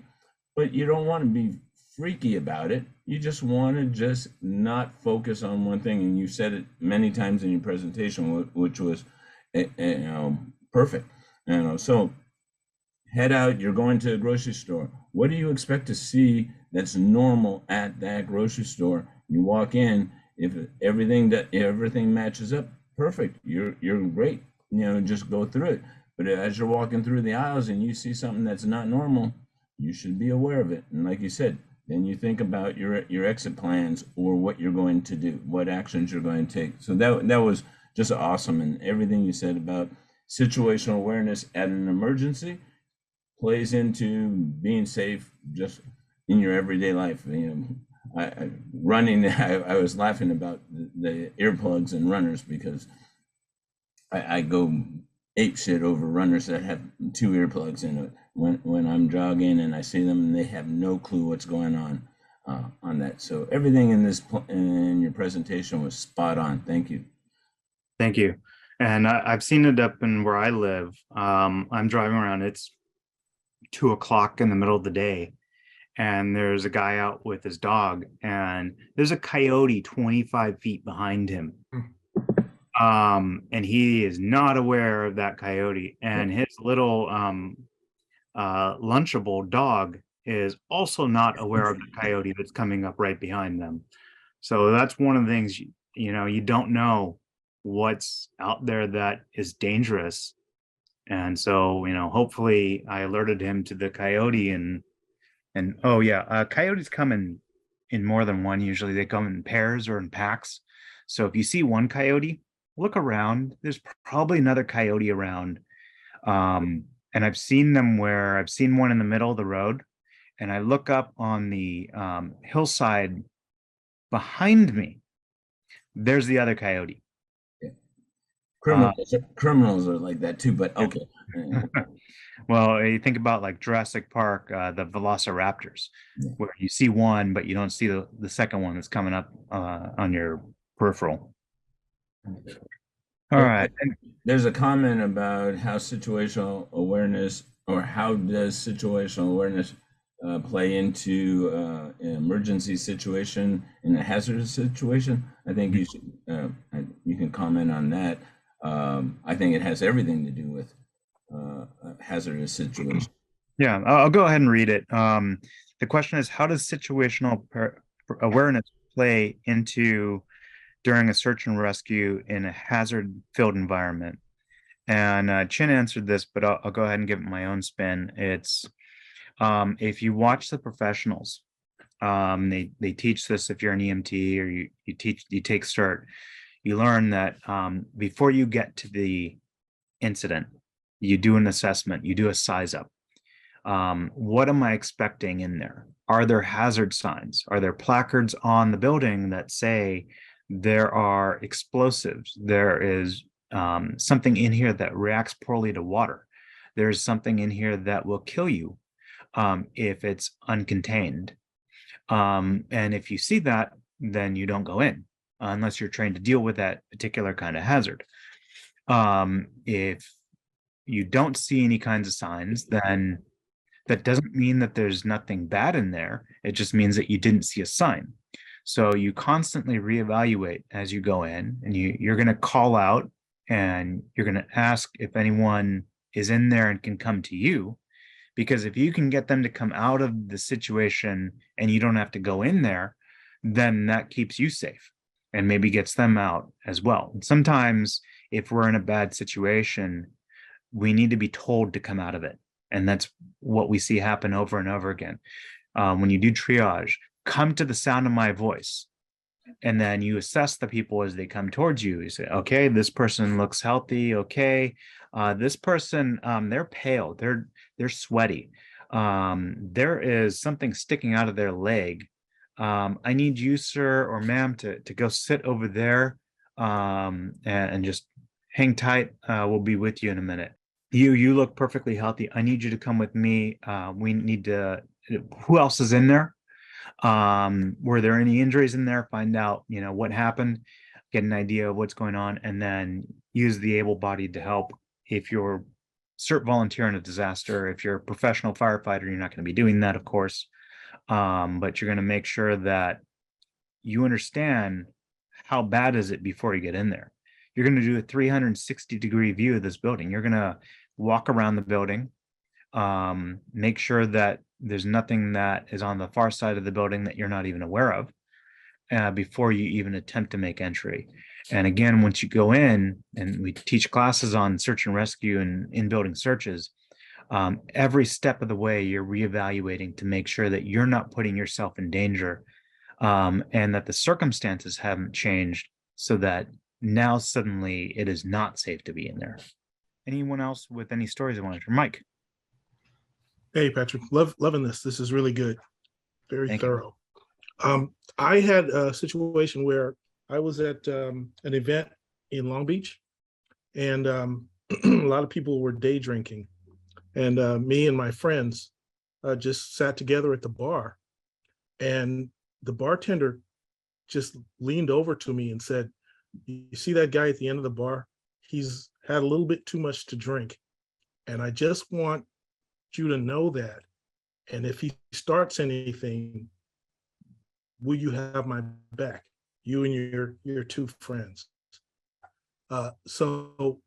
but you don't want to be freaky about it. You just want to just not focus on one thing. And you said it many times in your presentation, which was perfect. So head out, you're going to a grocery store. What do you expect to see that's normal at that grocery store? You walk in, if everything matches up, perfect. You're great. Just go through it. But as you're walking through the aisles and you see something that's not normal, you should be aware of it. And like you said, then you think about your exit plans or what you're going to do, what actions you're going to take. So that was just awesome. And everything you said about situational awareness at an emergency plays into being safe just in your everyday life. Running, I was laughing about the earplugs and runners because I go ape shit over runners that have 2 earplugs in it when I'm jogging and I see them and they have no clue what's going on that. So everything in your presentation was spot on. Thank you. Thank you. And I've seen it up in where I live. I'm driving around. It's 2 o'clock in the middle of the day, and there's a guy out with his dog, and there's a coyote 25 feet behind him. And he is not aware of that coyote, and his little lunchable dog is also not aware of the coyote that's coming up right behind them. So that's one of the things, you don't know what's out there that is dangerous. And so, hopefully I alerted him to the coyote and oh yeah, coyotes come in more than one. Usually they come in pairs or in packs. So if you see one coyote, look around. There's probably another coyote around. And I've seen them where I've seen one in the middle of the road, and I look up on the hillside behind me. There's the other coyote. Criminals are like that too, but okay. Well, you think about like Jurassic Park, the Velociraptors, where you see one, but you don't see the second one that's coming up on your peripheral. All right. There's a comment about how situational awareness, or how does situational awareness play into an emergency situation in a hazardous situation. I think you should, you can comment on that. I think it has everything to do with a hazardous situation. Yeah, I'll go ahead and read it. The question is, how does situational awareness play into during a search and rescue in a hazard-filled environment? And Chin answered this, but I'll go ahead and give it my own spin. It's if you watch the professionals, they teach this. If you're an EMT or you take CERT, you learn that before you get to the incident, you do an assessment, you do a size up. What am I expecting in there? Are there hazard signs? Are there placards on the building that say there are explosives? There is something in here that reacts poorly to water. There's something in here that will kill you if it's uncontained. And if you see that, then you don't go in unless you're trained to deal with that particular kind of hazard. If you don't see any kinds of signs, then that doesn't mean that there's nothing bad in there. It just means that you didn't see a sign. So you constantly reevaluate as you go in, and you're going to call out and you're going to ask if anyone is in there and can come to you. Because if you can get them to come out of the situation and you don't have to go in there, then that keeps you safe and maybe gets them out as well. And sometimes if we're in a bad situation, we need to be told to come out of it. And that's what we see happen over and over again. When you do triage, come to the sound of my voice. And then you assess the people as they come towards you. You say, okay, this person looks healthy. Okay, this person, they're pale. They're sweaty. There is something sticking out of their leg. I need you, sir or ma'am, to go sit over there and just hang tight. We'll be with you in a minute. You look perfectly healthy. I need you to come with me. We need to. Who else is in there? Were there any injuries in there? Find out, what happened, get an idea of what's going on, and then use the able-bodied to help. If you're CERT volunteer in a disaster, if you're a professional firefighter, you're not going to be doing that, of course. But you're going to make sure that you understand how bad is it before you get in there. You're going to do a 360-degree view of this building. You're going to walk around the building, make sure that there's nothing that is on the far side of the building that you're not even aware of before you even attempt to make entry. And again, once you go in, and we teach classes on search and rescue and in-building searches, every step of the way, you're reevaluating to make sure that you're not putting yourself in danger and that the circumstances haven't changed so that now suddenly it is not safe to be in there. Anyone else with any stories they want to share? Mike. Hey, Patrick, loving this. This is really good. Very Thank thorough. I had a situation where I was at an event in Long Beach, and a lot of people were day drinking. And me and my friends just sat together at the bar, and the bartender just leaned over to me and said, "You see that guy at the end of the bar? He's had a little bit too much to drink. And I just want you to know that. And if he starts anything, will you have my back? You and your two friends." So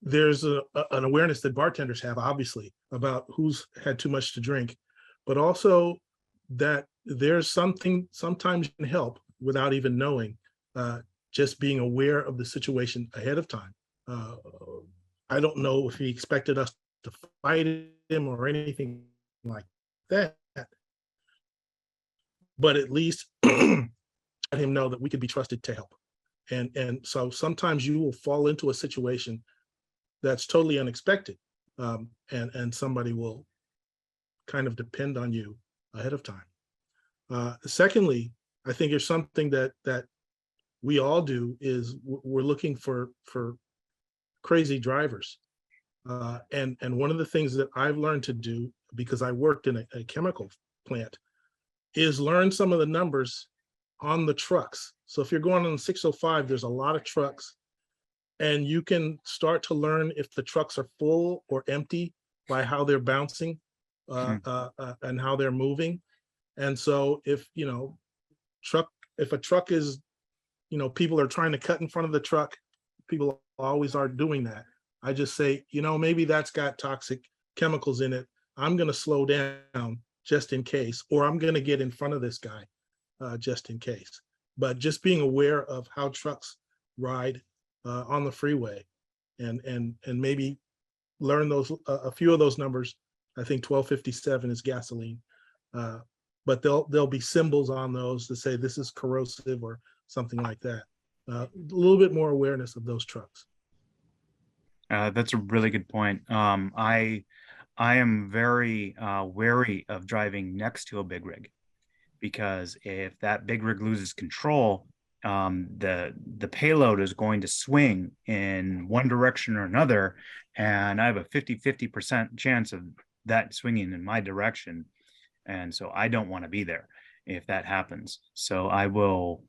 there's an awareness that bartenders have, obviously, about who's had too much to drink, but also that there's something sometimes can help without even knowing, just being aware of the situation ahead of time. I don't know if he expected us to fight him or anything like that, but at least let him know that we could be trusted to help. And so sometimes you will fall into a situation that's totally unexpected, and somebody will kind of depend on you ahead of time. Secondly, I think there's something that we all do is we're looking for crazy drivers. And one of the things that I've learned to do, because I worked in a chemical plant, is learn some of the numbers on the trucks. So if you're going on 605, there's a lot of trucks, and you can start to learn if the trucks are full or empty by how they're bouncing and how they're moving. And so if a truck is, people are trying to cut in front of the truck, people always are doing that. I just say, maybe that's got toxic chemicals in it. I'm going to slow down just in case, or I'm going to get in front of this guy just in case. But just being aware of how trucks ride on the freeway, and maybe learn those a few of those numbers. I think 1257 is gasoline, but there'll be symbols on those that say this is corrosive or something like that. A little bit more awareness of those trucks. That's a really good point. I am very wary of driving next to a big rig, because if that big rig loses control, the payload is going to swing in one direction or another, and I have a 50% chance of that swinging in my direction, and so I don't want to be there if that happens. So I will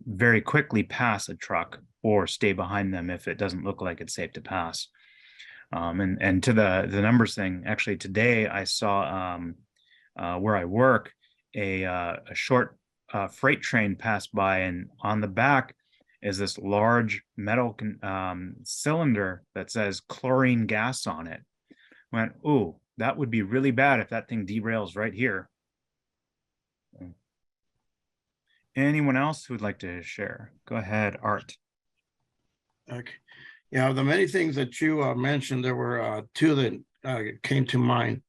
very quickly pass a truck or stay behind them if it doesn't look like it's safe to pass. And to the numbers thing, actually today I saw where I work a short freight train pass by, and on the back is this large metal cylinder that says chlorine gas on it. Went, ooh, that would be really bad if that thing derails right here. Anyone else who would like to share? Go ahead, Art. Okay. Yeah, the many things that you mentioned, there were two that came to mind.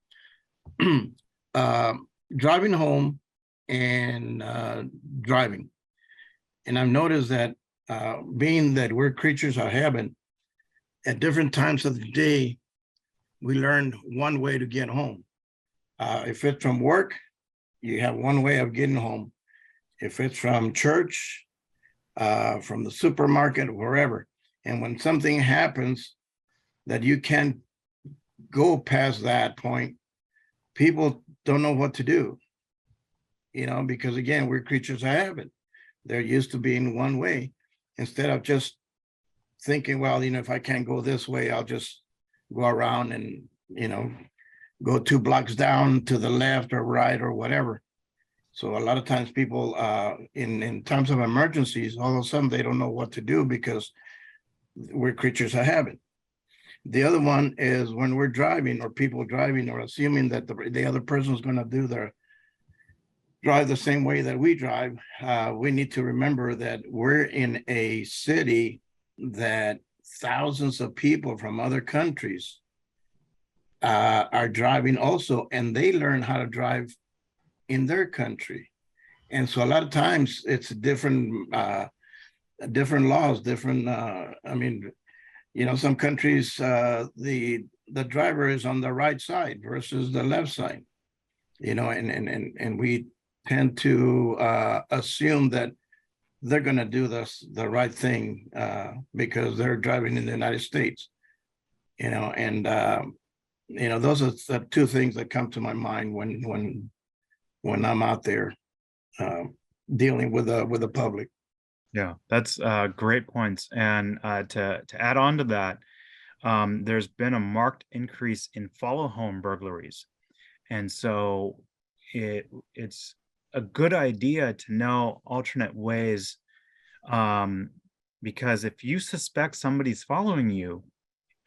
Driving home and driving. And I've noticed that being that we're creatures of habit, at different times of the day, we learn one way to get home. If it's from work, you have one way of getting home. If it's from church, from the supermarket, wherever. And when something happens that you can't go past that point, people don't know what to do. You know, because again, we're creatures of habit. They're used to being one way, instead of just thinking, well, you know, if I can't go this way, I'll just go around and, you know, go 2 blocks down to the left or right or whatever. So a lot of times people in times of emergencies, all of a sudden they don't know what to do because we're creatures of habit. The other one is when we're driving or people driving or assuming that the other person is going to drive the same way that we drive. We need to remember that we're in a city that thousands of people from other countries are driving also, and they learn how to drive in their country. And so a lot of times it's different laws, different, I mean, you know, some countries, the driver is on the right side versus the left side, you know, and we tend to assume that they're going to do the right thing because they're driving in the United States, you know, and you know, those are the two things that come to my mind when I'm out there dealing with the public. Yeah, that's great points. And to add on to that, there's been a marked increase in follow home burglaries. And so it's a good idea to know alternate ways, because if you suspect somebody's following you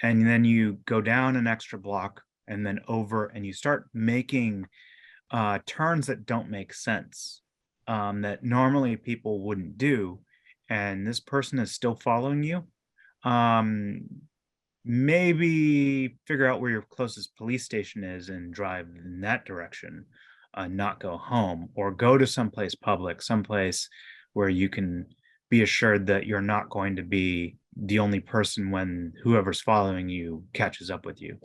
and then you go down an extra block and then over and you start making turns that don't make sense, that normally people wouldn't do, and this person is still following you, maybe figure out where your closest police station is and drive in that direction, not go home, or go to someplace public, someplace where you can be assured that you're not going to be the only person when whoever's following you catches up with you.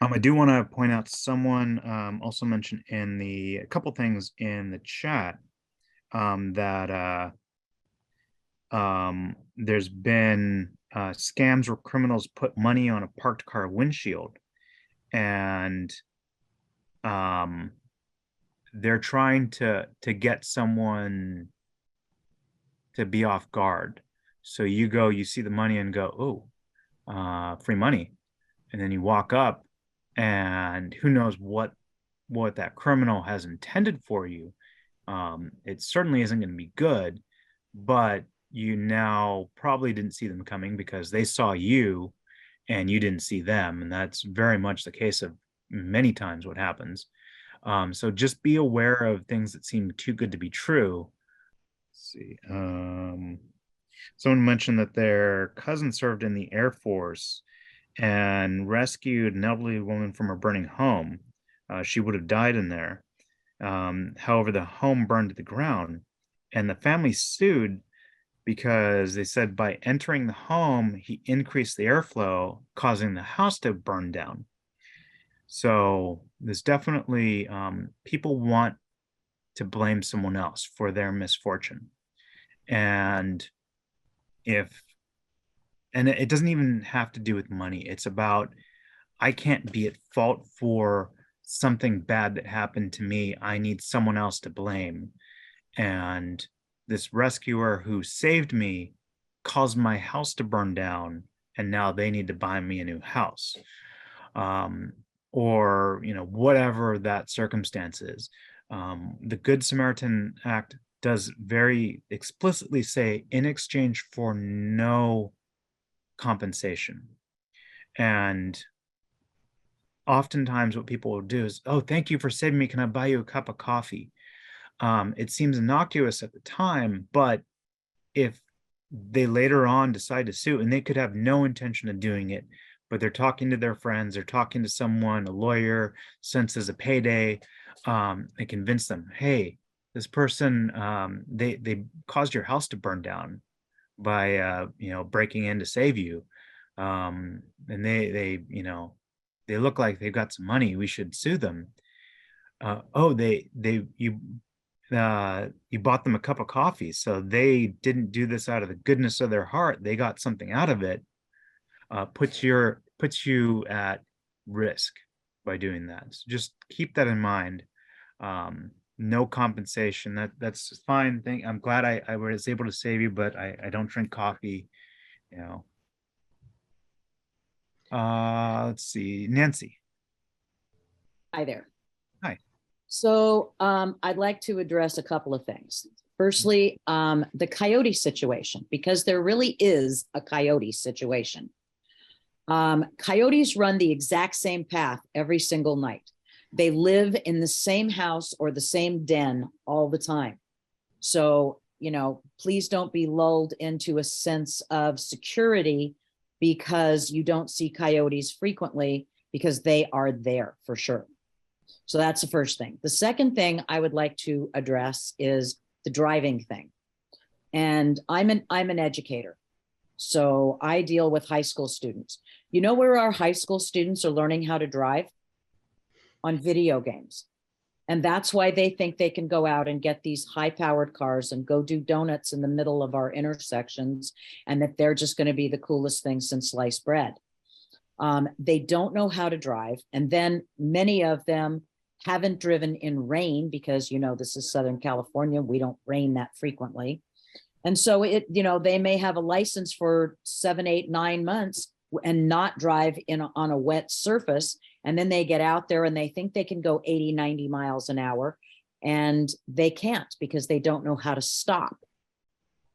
I do want to point out someone also mentioned in a couple things in the chat, that there's been scams where criminals put money on a parked car windshield, and they're trying to get someone to be off guard. So you see the money and go, oh, free money, and then you walk up, and who knows what that criminal has intended for you. It certainly isn't going to be good, but you now probably didn't see them coming because they saw you and you didn't see them. And that's very much the case of many times what happens. So just be aware of things that seem too good to be true. Let's see. Someone mentioned that their cousin served in the Air Force and rescued an elderly woman from her burning home. She would have died in there. However, the home burned to the ground, and the family sued because they said by entering the home, he increased the airflow, causing the house to burn down. So there's definitely, people want to blame someone else for their misfortune. And it doesn't even have to do with money. It's about, I can't be at fault for something bad that happened to me. I need someone else to blame. And this rescuer who saved me caused my house to burn down, and now they need to buy me a new house. Or, whatever that circumstance is. The Good Samaritan Act does very explicitly say, in exchange for no compensation. And oftentimes what people will do is, oh, thank you for saving me. Can I buy you a cup of coffee? It seems innocuous at the time, but if they later on decide to sue, and they could have no intention of doing it, but they're talking to their friends, they're talking to someone, a lawyer, senses a payday, they convince them, hey, this person, they caused your house to burn down by breaking in to save you. And they look like they've got some money, we should sue them. You bought them a cup of coffee, so they didn't do this out of the goodness of their heart. They got something out of it. Puts you at risk by doing that. So just keep that in mind. No compensation. That's fine. I'm glad I was able to save you, but I don't drink coffee. Let's see, Nancy. Hi there. Hi. So I'd like to address a couple of things. Firstly, the coyote situation, because there really is a coyote situation. Coyotes run the exact same path every single night. They live in the same house or the same den all the time. So, please don't be lulled into a sense of security because you don't see coyotes frequently, because they are there for sure. So that's the first thing. The second thing I would like to address is the driving thing. And I'm an educator. So I deal with high school students. You know where our high school students are learning how to drive? On video games. And that's why they think they can go out and get these high-powered cars and go do donuts in the middle of our intersections, and that they're just going to be the coolest thing since sliced bread. They don't know how to drive. And then many of them haven't driven in rain because, this is Southern California. We don't rain that frequently. And so they may have a license for 7, 8, 9 months and not drive on a wet surface. And then they get out there and they think they can go 80, 90 miles an hour, and they can't because they don't know how to stop.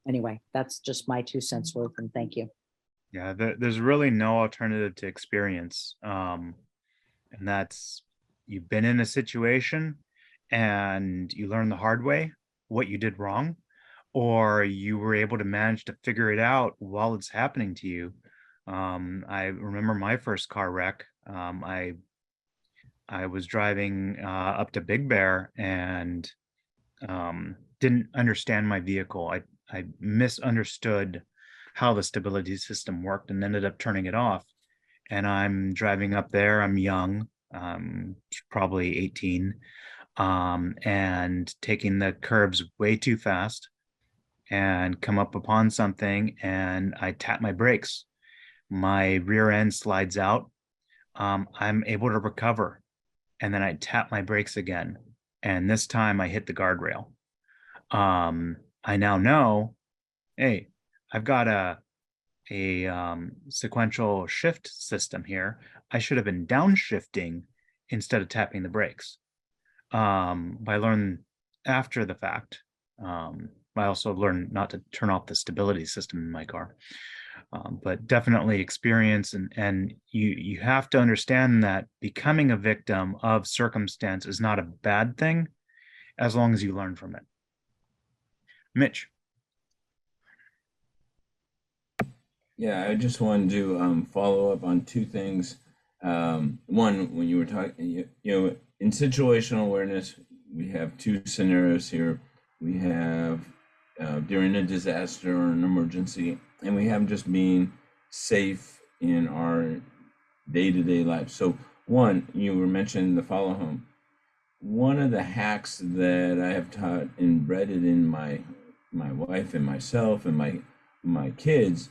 Anyway, that's just my 2 cents worth, and thank you. Yeah, there's really no alternative to experience. And that's, you've been in a situation and you learn the hard way what you did wrong, or you were able to manage to figure it out while it's happening to you. I remember my first car wreck. I was driving up to Big Bear and didn't understand my vehicle. I misunderstood how the stability system worked and ended up turning it off. And I'm driving up there. I'm young, probably 18, and taking the curbs way too fast, and come up upon something, and I tap my brakes. My rear end slides out. I'm able to recover, and then I tap my brakes again, and this time I hit the guardrail. I now know, hey, I've got a sequential shift system here. I should have been downshifting instead of tapping the brakes. I learned after the fact. I also learned not to turn off the stability system in my car. But definitely experience, and you have to understand that becoming a victim of circumstance is not a bad thing as long as you learn from it. Mitch. Yeah, I just wanted to follow up on 2 things. One, when you were talking, in situational awareness, we have 2 scenarios here. We have during a disaster or an emergency, and we have just being safe in our day-to-day life. So one, you were mentioning the follow home. one of the hacks that I have taught embedded in my wife and myself and my kids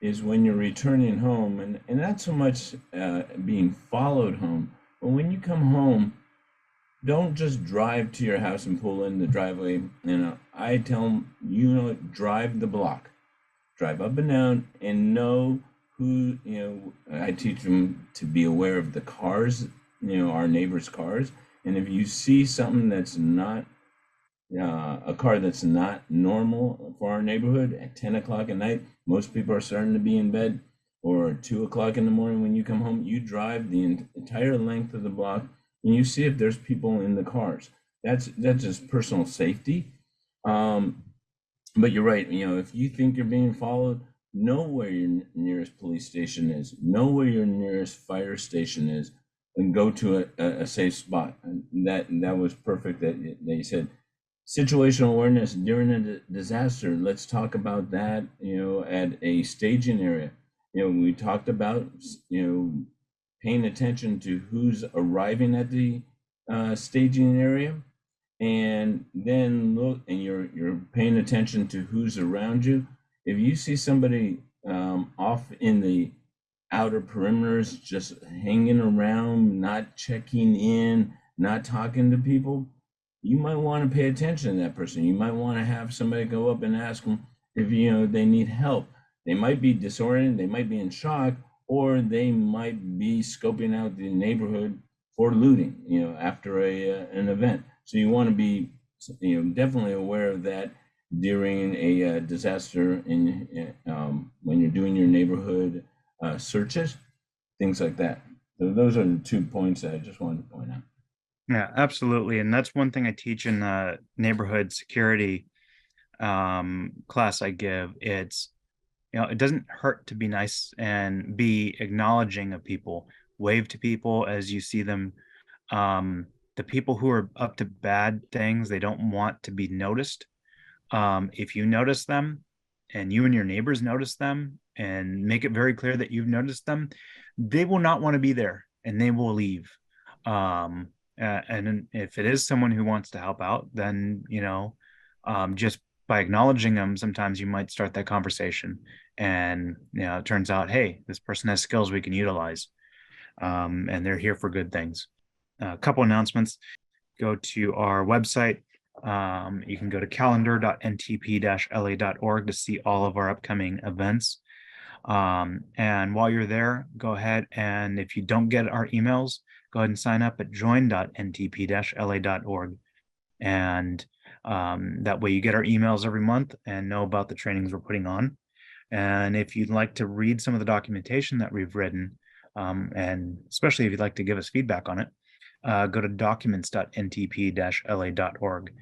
is when you're returning home, and not so much being followed home, but when you come home, don't just drive to your house and pull in the driveway. I tell them, drive the block, drive up and down, and know who, I teach them to be aware of the cars, our neighbors' cars. And if you see something that's not a car that's not normal for our neighborhood at 10 o'clock at night, most people are starting to be in bed, or 2 o'clock in the morning when you come home, you drive the entire length of the block and you see if there's people in the cars. That's just personal safety. But you're right, if you think you're being followed, know where your nearest police station is, know where your nearest fire station is, and go to a safe spot. And that was perfect that you said. Situational awareness during a disaster, let's talk about that, at a staging area. We talked about, paying attention to who's arriving at the staging area, and then look, and you're paying attention to who's around you. If you see somebody off in the outer perimeters, just hanging around, not checking in, not talking to people, you might want to pay attention to that person. You might want to have somebody go up and ask them if they need help. They might be disoriented, they might be in shock, or they might be scoping out the neighborhood for looting, after an event. So you want to be, definitely aware of that during a disaster, when you're doing your neighborhood searches, things like that. So those are the 2 points that I just wanted to point out. Yeah, absolutely. And that's one thing I teach in the neighborhood security class I give. It's, it doesn't hurt to be nice and be acknowledging of people, wave to people as you see them. The people who are up to bad things, they don't want to be noticed. If you notice them and you and your neighbors notice them and make it very clear that you've noticed them, they will not want to be there and they will leave. And if it is someone who wants to help out, then, just by acknowledging them, sometimes you might start that conversation. And, it turns out, hey, this person has skills we can utilize. And they're here for good things. A couple announcements. Go to our website. You can go to calendar.ntp-la.org to see all of our upcoming events. And while you're there, go ahead and if you don't get our emails, go ahead and sign up at join.ntp-la.org. And that way you get our emails every month and know about the trainings we're putting on. And if you'd like to read some of the documentation that we've written, and especially if you'd like to give us feedback on it, go to documents.ntp-la.org.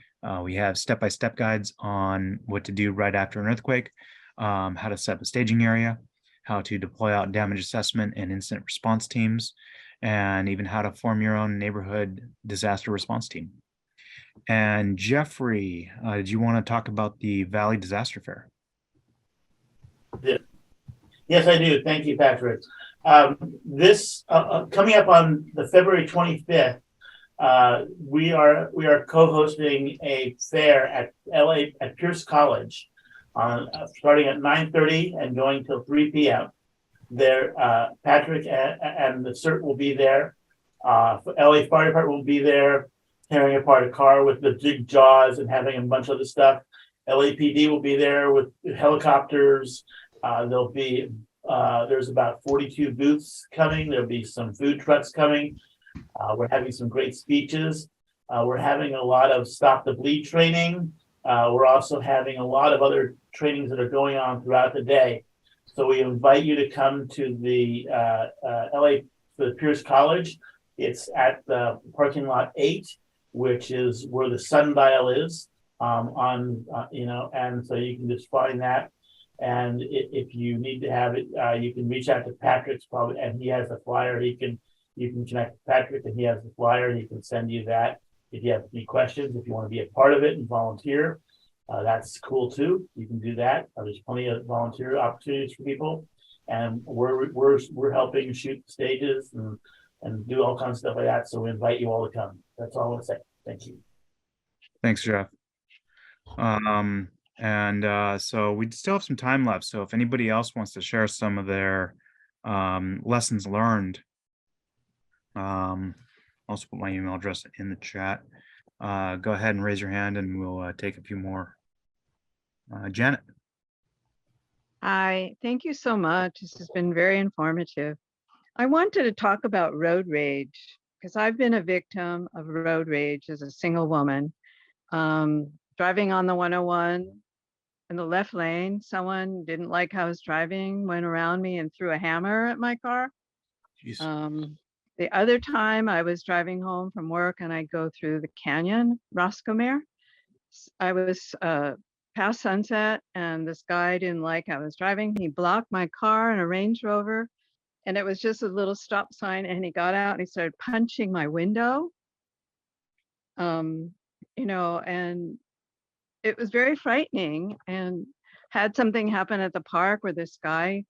We have step-by-step guides on what to do right after an earthquake, how to set up a staging area, how to deploy out damage assessment and incident response teams, and even how to form your own neighborhood disaster response team. And Jeffrey, did you want to talk about the Valley Disaster Fair? Yes, I do. Thank you, Patrick. This coming up on the February 25th, we are co-hosting a fair at Pierce College, starting at 9:30 and going till 3 p.m. There, Patrick and the CERT will be there. LA Fire Department will be there, tearing apart a car with the big jaws and having a bunch of other stuff. LAPD will be there with helicopters. There'll be there's about 42 booths coming. There'll be some food trucks coming. We're having some great speeches. We're having a lot of Stop the Bleed training. We're also having a lot of other trainings that are going on throughout the day. So we invite you to come to the Pierce College. It's at the parking lot 8, which is where the sundial is. And so you can just find that. And if you need to have it, you can reach out to Patrick's probably, and he has the flyer. You can connect to Patrick, and he has the flyer, and he can send you that. If you have any questions, if you want to be a part of it and volunteer, that's cool too. You can do that. There's plenty of volunteer opportunities for people, and we're helping shoot stages and do all kinds of stuff like that. So we invite you all to come. That's all I want to say. Thank you. Thanks, Jeff. So we still have some time left. So if anybody else wants to share some of their lessons learned, also put my email address in the chat. Go ahead and raise your hand and we'll take a few more. Janet. Hi, thank you so much. This has been very informative. I wanted to talk about road rage because I've been a victim of road rage as a single woman. Driving on the 101 in the left lane, someone didn't like how I was driving, went around me and threw a hammer at my car. Jeez. The other time I was driving home from work and I go through the canyon, Roscommare. I was past sunset and this guy didn't like how I was driving. He blocked my car in a Range Rover and it was just a little stop sign and he got out and he started punching my window. You know, and it was very frightening, and had something happen at the park where this guy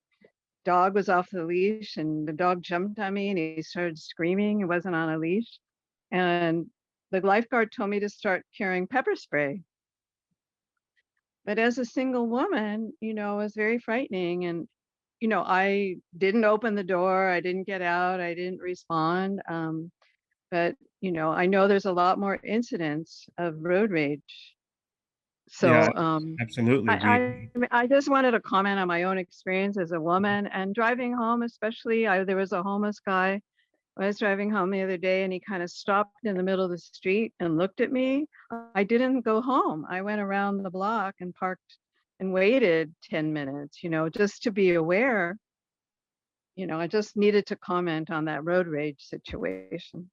dog was off the leash and the dog jumped on me and he started screaming. He wasn't on a leash. And the lifeguard told me to start carrying pepper spray. But as a single woman, you know, it was very frightening. And, you know, I didn't open the door. I didn't get out. I didn't respond. But, you know, I know there's a lot more incidents of road rage. So Yeah, absolutely. I just wanted to comment on my own experience as a woman and driving home, especially. There was a homeless guy. I was driving home the other day and he kind of stopped in the middle of the street and looked at me. I didn't go home. I went around the block and parked and waited 10 minutes, you know, just to be aware. You know, I just needed to comment on that road rage situation.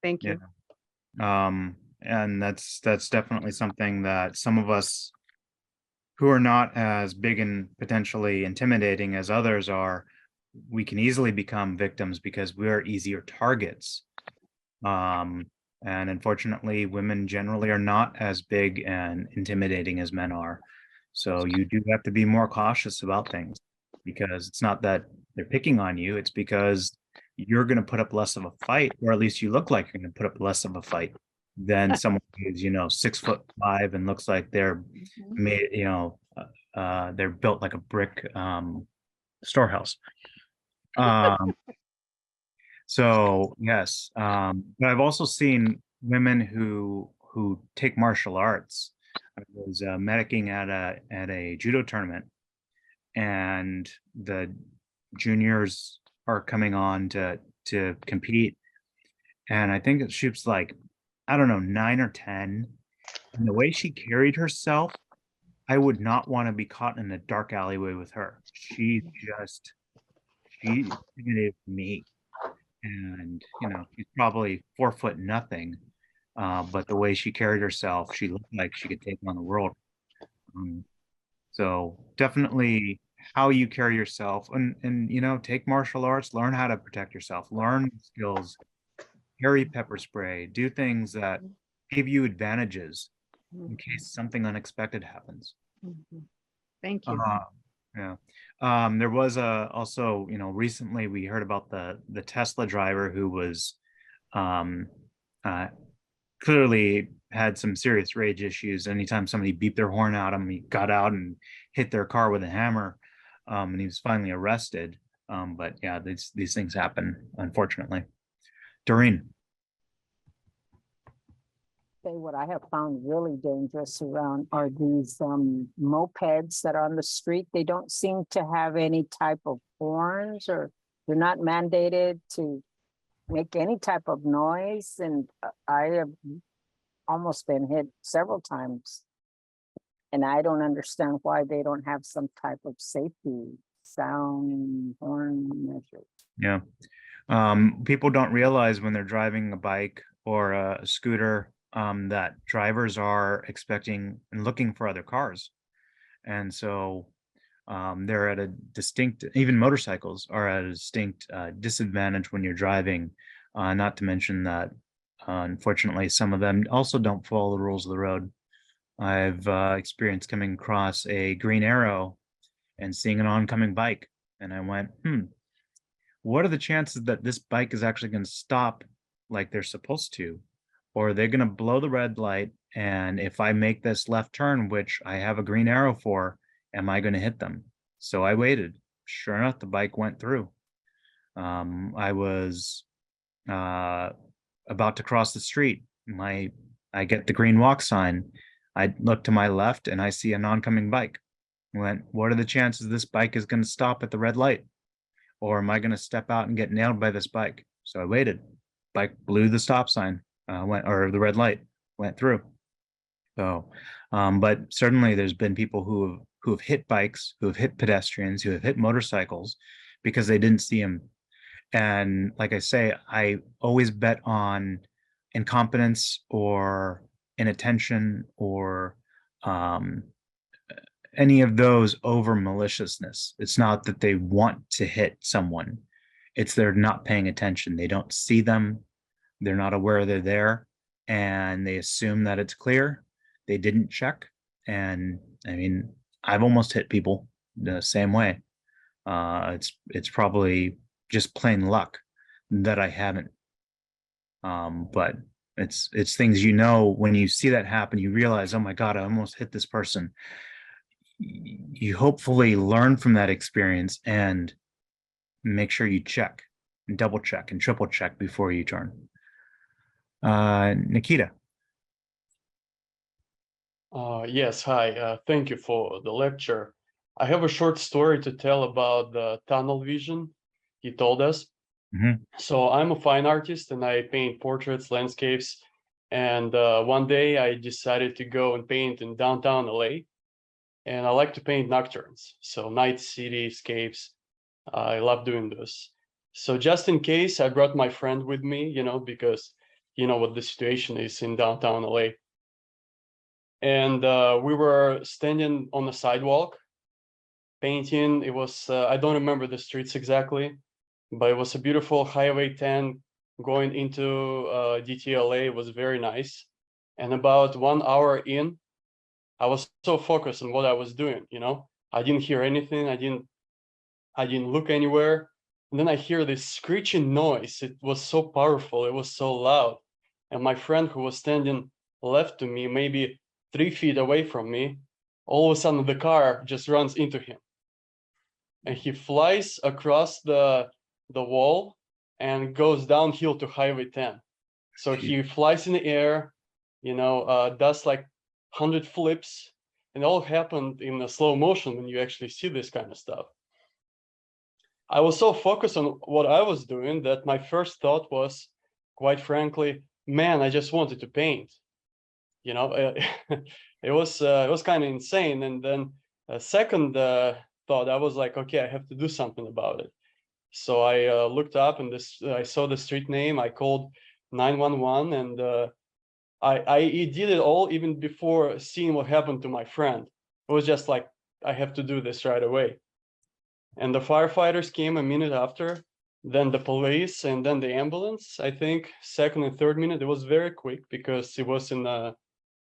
Thank you. And that's definitely something that some of us who are not as big and potentially intimidating as others are, we can easily become victims because we are easier targets. And unfortunately, women generally are not as big and intimidating as men are. So you do have to be more cautious about things, because it's not that they're picking on you, it's because you're going to put up less of a fight, or at least you look like you're going to put up less of a fight than someone who's, you know, 6'5" and looks like they're made, you know, they're built like a brick storehouse. So yes, but I've also seen women who take martial arts. I was medicing at a judo tournament, and the juniors are coming on to compete, and I think she was like, I don't know, 9 or 10, and the way she carried herself, I would not want to be caught in a dark alleyway with her. She intimidated me. And, you know, she's probably 4 foot nothing. But the way she carried herself, she looked like she could take on the world. So definitely how you carry yourself, and, you know, take martial arts, learn how to protect yourself, learn skills, carry pepper spray, do things that give you advantages in case something unexpected happens. Thank you. Yeah. There was also, you know, recently we heard about the Tesla driver who was clearly had some serious rage issues. Anytime somebody beeped their horn at him, he got out and hit their car with a hammer, and he was finally arrested. But yeah, these things happen, unfortunately. Doreen. Say what I have found really dangerous around are these mopeds that are on the street. They don't seem to have any type of horns, or they're not mandated to make any type of noise. And I have almost been hit several times. And I don't understand why they don't have some type of safety sound horn measure. Yeah. People don't realize when they're driving a bike or a scooter that drivers are expecting and looking for other cars. And so they're at a distinct, even motorcycles are at a distinct disadvantage when you're driving, not to mention that unfortunately some of them also don't follow the rules of the road. I've experienced coming across a green arrow and seeing an oncoming bike, and I went, what are the chances that this bike is actually going to stop like they're supposed to? or they're going to blow the red light. And if I make this left turn, which I have a green arrow for, am I going to hit them? So I waited. Sure enough, the bike went through. I was about to cross the street. I get the green walk sign. I look to my left and I see an oncoming bike. I went, what are the chances this bike is going to stop at the red light? Or am I going to step out and get nailed by this bike? So I waited. Bike blew the stop sign, or the red light, went through. So, but certainly there's been people who have hit bikes, who have hit pedestrians, who have hit motorcycles because they didn't see them. And like I say, I always bet on incompetence or inattention or any of those over maliciousness. It's not that they want to hit someone. It's they're not paying attention. They don't see them. They're not aware they're there, and they assume that it's clear. They didn't check. And I mean, I've almost hit people the same way. It's probably just plain luck that I haven't. But it's things, you know, when you see that happen, you realize, oh my God, I almost hit this person. You hopefully learn from that experience and make sure you check and double check and triple check before you turn. Nikita. Yes, hi. Thank you for the lecture. I have a short story to tell about the tunnel vision he told us. Mhm. So I'm a fine artist and I paint portraits, landscapes. And one day I decided to go and paint in downtown LA. And I like to paint nocturnes, so night cityscapes. I love doing this. So just in case, I brought my friend with me, you know, because you know what the situation is in downtown LA. And we were standing on the sidewalk painting. It was, I don't remember the streets exactly, but it was a beautiful Highway 10 going into DTLA. It was very nice. And about 1 hour in, I was so focused on what I was doing, you know, I didn't hear anything. I didn't look anywhere. And then I hear this screeching noise. It was so powerful. It was so loud. And my friend who was standing left to me, maybe 3 feet away from me, all of a sudden the car just runs into him. And he flies across the wall and goes downhill to Highway 10. So he flies in the air, you know, does like 100 flips, and it all happened in a slow motion when you actually see this kind of stuff. I was so focused on what I was doing that my first thought was, quite frankly, man, I just wanted to paint. You know, it was kind of insane. And then a second thought, I was like, okay, I have to do something about it. So I looked up and I saw the street name. I called 911, and I did it all even before seeing what happened to my friend. It was just like, I have to do this right away. And the firefighters came a minute after, then the police, and then the ambulance. I think second and third minute, it was very quick because it was in the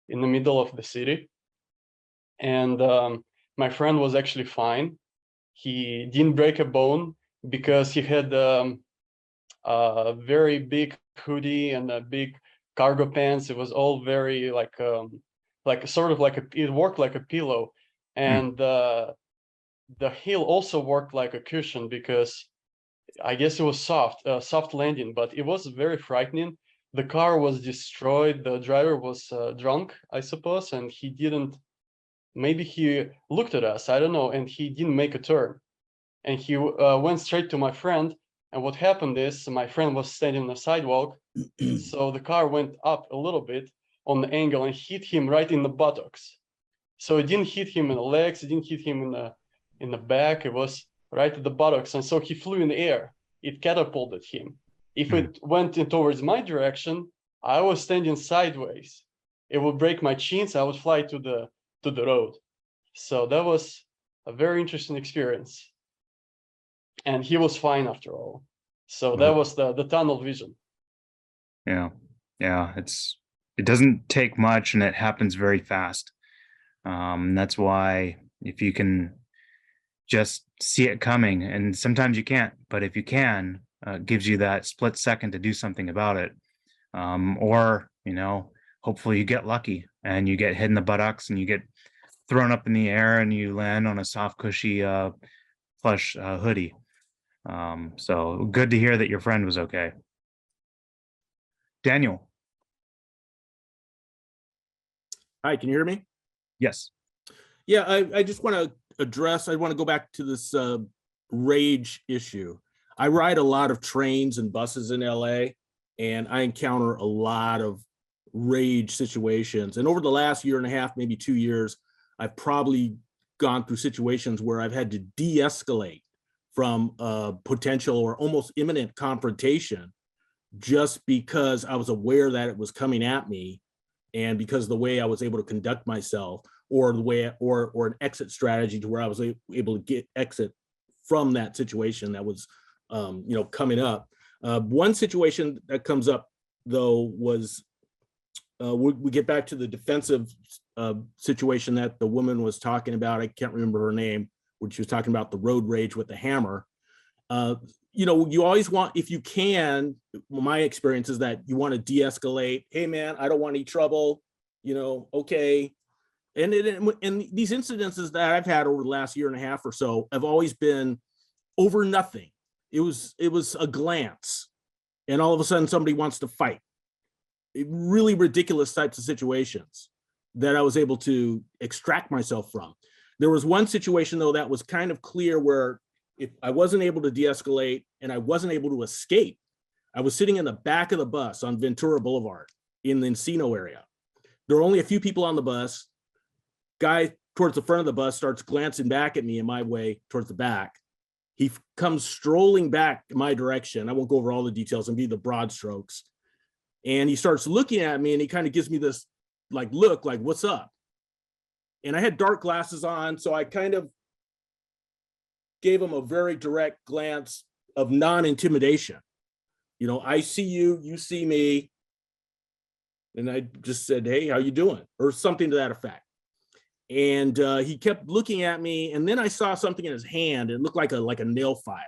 middle of the city. And my friend was actually fine. He didn't break a bone because he had a very big hoodie and a big cargo pants. It was all very like sort of like it worked like a pillow. And the heel also worked like a cushion because I guess it was soft landing, but it was very frightening. The car was destroyed. The driver was drunk, I suppose, and he didn't, maybe he looked at us, I don't know, and he didn't make a turn. And he went straight to my friend. And what happened is my friend was standing on the sidewalk. So the car went up a little bit on the angle and hit him right in the buttocks. So it didn't hit him in the legs. It didn't hit him in the back. It was right at the buttocks. And so he flew in the air. It catapulted him. If it went in towards my direction, I was standing sideways. It would break my chins. I would fly to the road. So that was a very interesting experience. And he was fine after all. So that was the tunnel vision. Yeah. It doesn't take much and it happens very fast. That's why if you can just see it coming, and sometimes you can't, but if you can, gives you that split second to do something about it. Or you know, hopefully you get lucky and you get hit in the buttocks and you get thrown up in the air and you land on a soft, cushy, plush hoodie. So good to hear that your friend was okay. Daniel. Hi, can you hear me? Yes. Yeah, I just want to address, I want to go back to this rage issue. I ride a lot of trains and buses in LA, and I encounter a lot of rage situations. And over the last year and a half, maybe 2 years, I've probably gone through situations where I've had to de-escalate from a potential or almost imminent confrontation just because I was aware that it was coming at me, and because of the way I was able to conduct myself, or the way, or an exit strategy to where I was able to exit from that situation that was, coming up. One situation that comes up though was, we get back to the defensive situation that the woman was talking about. I can't remember her name, when she was talking about the road rage with the hammer. You always want, if you can, my experience is that you want to de-escalate. Hey man, I don't want any trouble, okay. And these incidences that I've had over the last year and a half or so have always been over nothing. It was a glance, and all of a sudden somebody wants to fight. Really ridiculous types of situations that I was able to extract myself from. There was one situation though that was kind of clear where if I wasn't able to de-escalate and I wasn't able to escape, I was sitting in the back of the bus on Ventura Boulevard in the Encino area. There were only a few people on the bus. Guy towards the front of the bus starts glancing back at me in my way towards the back. He comes strolling back in my direction. I won't go over all the details and be the broad strokes. And he starts looking at me and he kind of gives me this look like, what's up? And I had dark glasses on, so I kind of gave him a very direct glance of non-intimidation. I see you, you see me. And I just said, hey, how you doing? Or something to that effect. And he kept looking at me, and then I saw something in his hand. It looked like a nail file.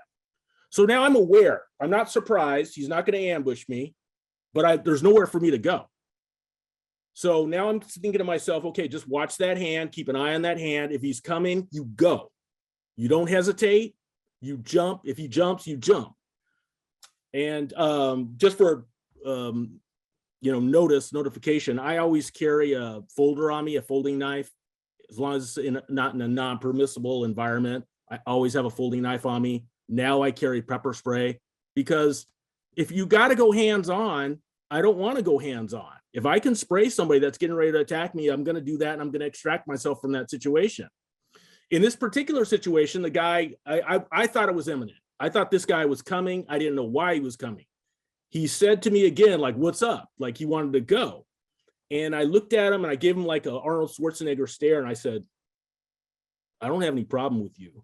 So now I'm aware. I'm not surprised. He's not going to ambush me, but there's nowhere for me to go. So now I'm thinking to myself, okay, just watch that hand. Keep an eye on that hand. If he's coming, you go. You don't hesitate. You jump. If he jumps, you jump. And just for notification, I always carry a folder on me, a folding knife. As long as it's not in a non-permissible environment, I always have a folding knife on me. Now I carry pepper spray, because if you got to go hands-on, I don't want to go hands-on. If I can spray somebody that's getting ready to attack me, I'm going to do that, and I'm going to extract myself from that situation. In this particular situation, the guy, I thought it was imminent. I thought this guy was coming. I didn't know why he was coming. He said to me again, what's up? Like he wanted to go. And I looked at him and I gave him like a Arnold Schwarzenegger stare. And I said, I don't have any problem with you.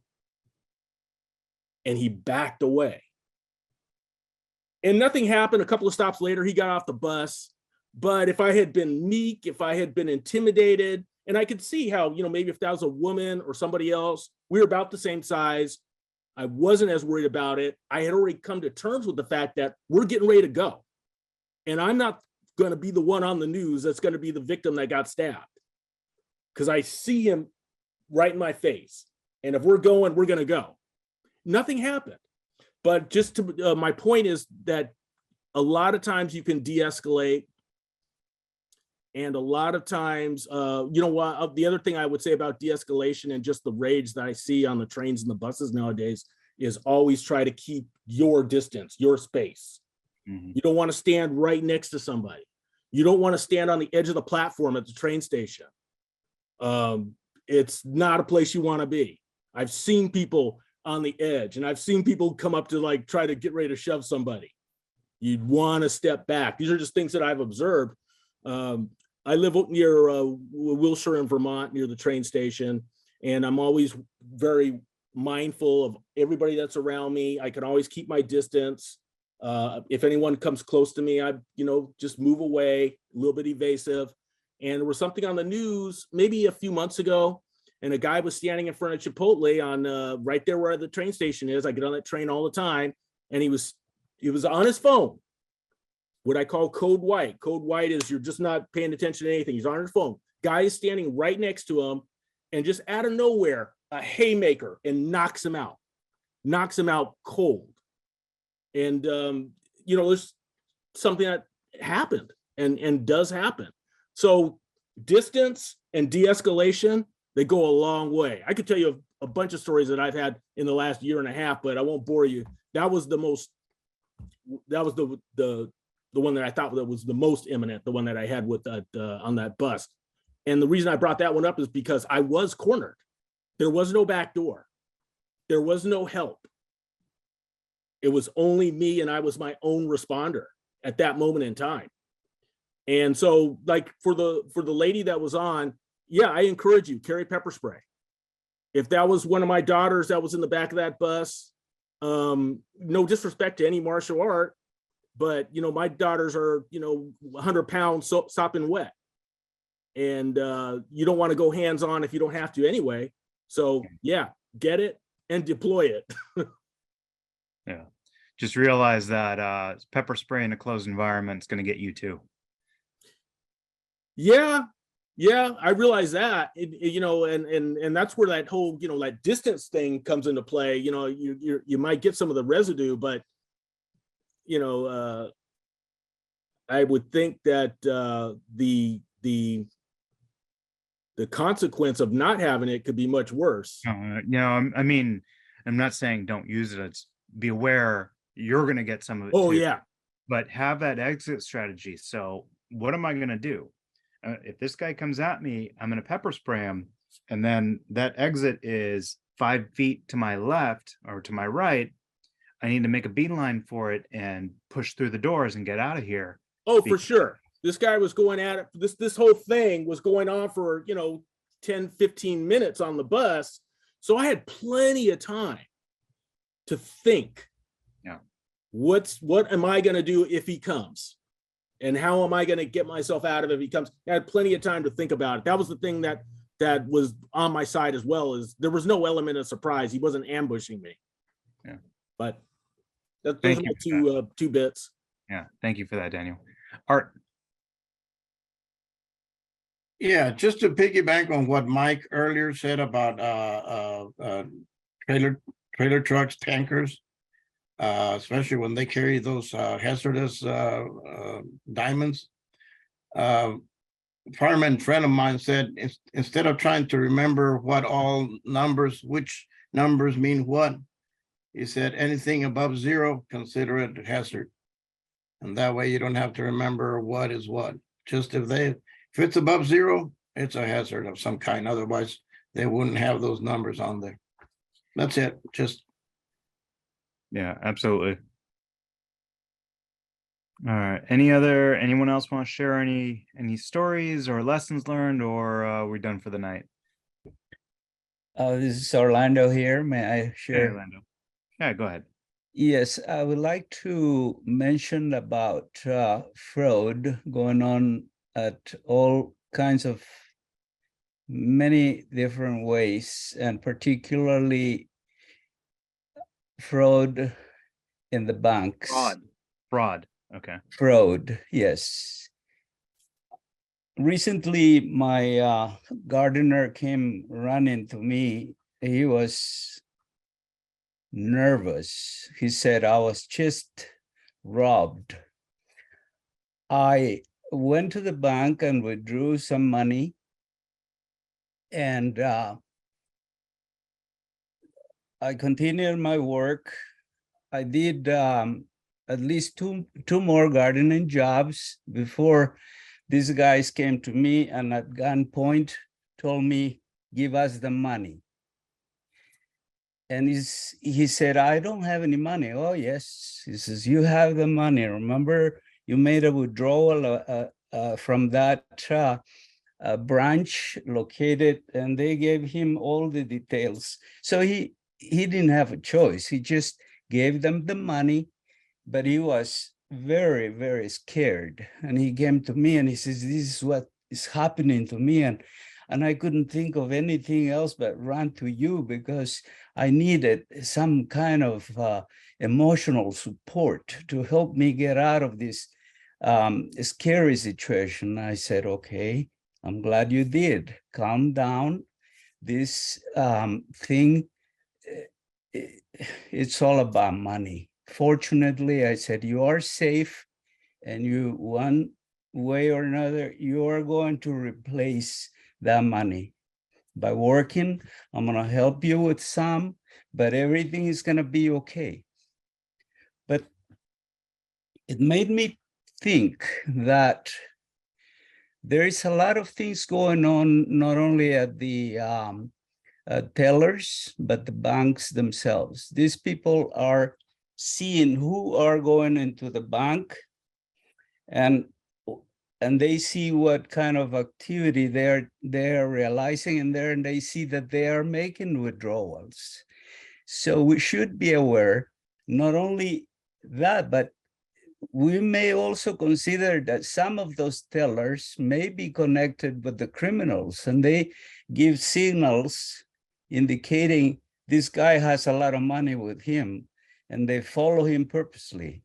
And he backed away. And nothing happened. A couple of stops later, he got off the bus. But if I had been meek, if I had been intimidated, and I could see how, maybe if that was a woman or somebody else, we were about the same size. I wasn't as worried about it. I had already come to terms with the fact that we're getting ready to go. And I'm not going to be the one on the news that's going to be the victim that got stabbed, because I see him right in my face. And if we're going, we're going to go. Nothing happened. But just to my point is that a lot of times you can de-escalate. And a lot of times, the other thing I would say about de-escalation and just the rage that I see on the trains and the buses nowadays is always try to keep your distance, your space. Mm-hmm. You don't want to stand right next to somebody. You don't want to stand on the edge of the platform at the train station. It's not a place you want to be. I've seen people on the edge, and I've seen people come up to try to get ready to shove somebody. You'd want to step back. These are just things that I've observed. I live near Wilshire in Vermont, near the train station, and I'm always very mindful of everybody that's around me. I can always keep my distance. If anyone comes close to me, I, just move away, a little bit evasive. And there was something on the news maybe a few months ago, and a guy was standing in front of Chipotle on right there where the train station is. I get on that train all the time, and he was on his phone. what I call code white. Code white is you're just not paying attention to anything. He's on his phone. Guy is standing right next to him, and just out of nowhere, a haymaker, and knocks him out cold. And there's something that happened and does happen. So distance and de-escalation, they go a long way. I could tell you a bunch of stories that I've had in the last year and a half, but I won't bore you. That was the one that I thought that was the most imminent, the one that I had with that on that bus. And the reason I brought that one up is because I was cornered. There was no back door. There was no help. It was only me, and I was my own responder at that moment in time. And so, like, for the lady that was on, yeah, I encourage you, carry pepper spray. If that was one of my daughters that was in the back of that bus, no disrespect to any martial art, but my daughters are 100 pounds sopping wet, and you don't want to go hands-on if you don't have to anyway. So yeah, get it and deploy it. Yeah, just realize that pepper spray in a closed environment is going to get you too. Yeah, I realize that, and that's where that whole, that distance thing comes into play. You might get some of the residue, but, I would think that the consequence of not having it could be much worse. I mean, I'm not saying don't use it. It's be aware you're going to get some of it. Oh, too, yeah. but have that exit strategy. So what am I going to do? If this guy comes at me, I'm going to pepper spray him. And then that exit is 5 feet to my left or to my right. I need to make a beeline for it and push through the doors and get out of here. Oh, for sure. This guy was going at it. This whole thing was going on for, 10, 15 minutes on the bus. So I had plenty of time to think. Yeah. What am I going to do if he comes? And how am I going to get myself out of it if he comes? I had plenty of time to think about it. That was the thing that was on my side as well, is there was no element of surprise. He wasn't ambushing me. Yeah. But those are my two bits. Yeah. Thank you for that, Daniel. Art. Yeah, just to piggyback on what Mike earlier said about trailer trucks, tankers, especially when they carry those hazardous diamonds. Fireman friend of mine said, instead of trying to remember what all numbers, which numbers mean what, he said, anything above 0, consider it a hazard. And that way you don't have to remember what is what. Just if it's above 0, it's a hazard of some kind. Otherwise, they wouldn't have those numbers on there. That's it. Yeah, absolutely. All right. Anyone else want to share any stories or lessons learned, or we're done for the night? This is Orlando here. May I share? Hey, Orlando. Yeah, go ahead. Yes, I would like to mention about fraud going on at all kinds of many different ways, and particularly fraud in the banks. Fraud. Okay. Fraud, yes. Recently, my gardener came running to me. He was nervous. He said, I was just robbed. I went to the bank and withdrew some money, and I continued my work. I did at least two more gardening jobs before these guys came to me and at gunpoint told me, give us the money. And he said, I don't have any money. Oh, yes. He says, you have the money. Remember, you made a withdrawal from that branch located, and they gave him all the details. So he didn't have a choice. He just gave them the money, but he was very, very scared. And he came to me and he says, this is what is happening to me. And I couldn't think of anything else but run to you because I needed some kind of emotional support to help me get out of this scary situation. I said, okay, I'm glad you did. Calm down. This thing, it's all about money. Fortunately, I said, you are safe, and you, one way or another, you are going to replace that money by working. I'm going to help you with some, but everything is going to be okay. But it made me think that there is a lot of things going on, not only at the tellers, but the banks themselves. These people are seeing who are going into the bank, and they see what kind of activity they're realizing in there, and they see that they are making withdrawals. So we should be aware, not only that, but we may also consider that some of those tellers may be connected with the criminals, and they give signals indicating this guy has a lot of money with him, and they follow him purposely.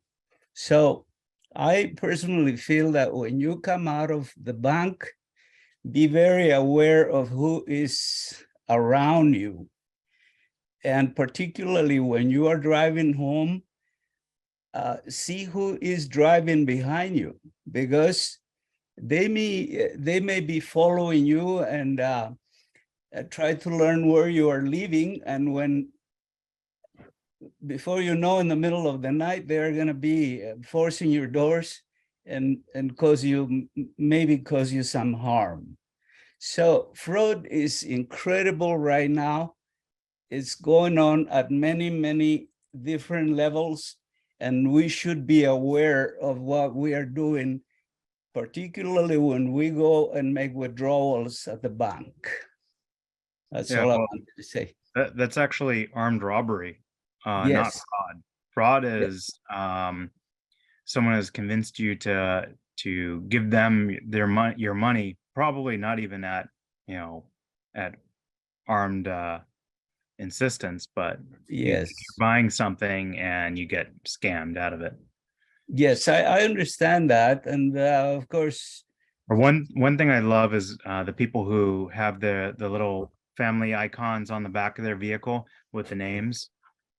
So I personally feel that when you come out of the bank, be very aware of who is around you. And particularly when you are driving home, see who is driving behind you, because they may be following you and try to learn where you are living. And when, before you know, in the middle of the night, they're going to be forcing your doors and maybe cause you some harm. So fraud is incredible right now. It's going on at many different levels, and we should be aware of what we are doing, particularly when we go and make withdrawals at the bank. That's all I wanted to say. That's actually armed robbery, not Yes. fraud. Fraud is someone has convinced you to give them your money, probably not even at at armed insistence, but yes, you're buying something and you get scammed out of it. Yes, I understand that, and of course. Or one thing I love is the people who have the little family icons on the back of their vehicle with the names.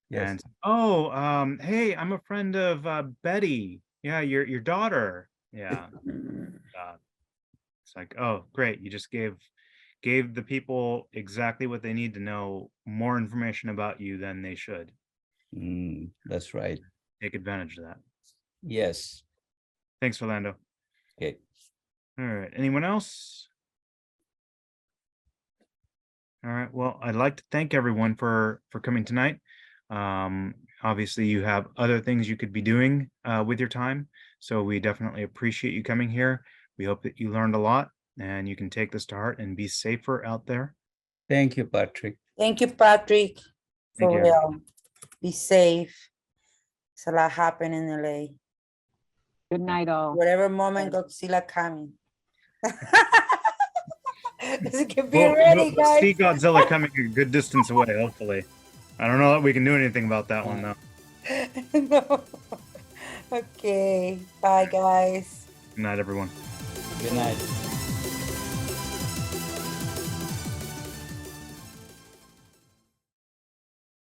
Yes. And hey, I'm a friend of Betty. Yeah, your daughter. Yeah. It's like, oh, great. You just gave the people exactly what they need to know, more information about you than they should. That's right. Take advantage of that. Yes. Thanks, Orlando. Okay. All right. Anyone else? All right. Well, I'd like to thank everyone for coming tonight. Obviously, you have other things you could be doing with your time, so we definitely appreciate you coming here. We hope that you learned a lot, and you can take this to heart and be safer out there. Thank you, Patrick. Thank you, Patrick. Thank For you. real. Be safe. It's a lot happening in LA. Good night, all. Whatever moment Godzilla coming. This could be We'll ready, guys. see Godzilla coming a good distance away, hopefully. I don't know that we can do anything about that one, though. No. Okay. Bye, guys. Good night, everyone. Good night.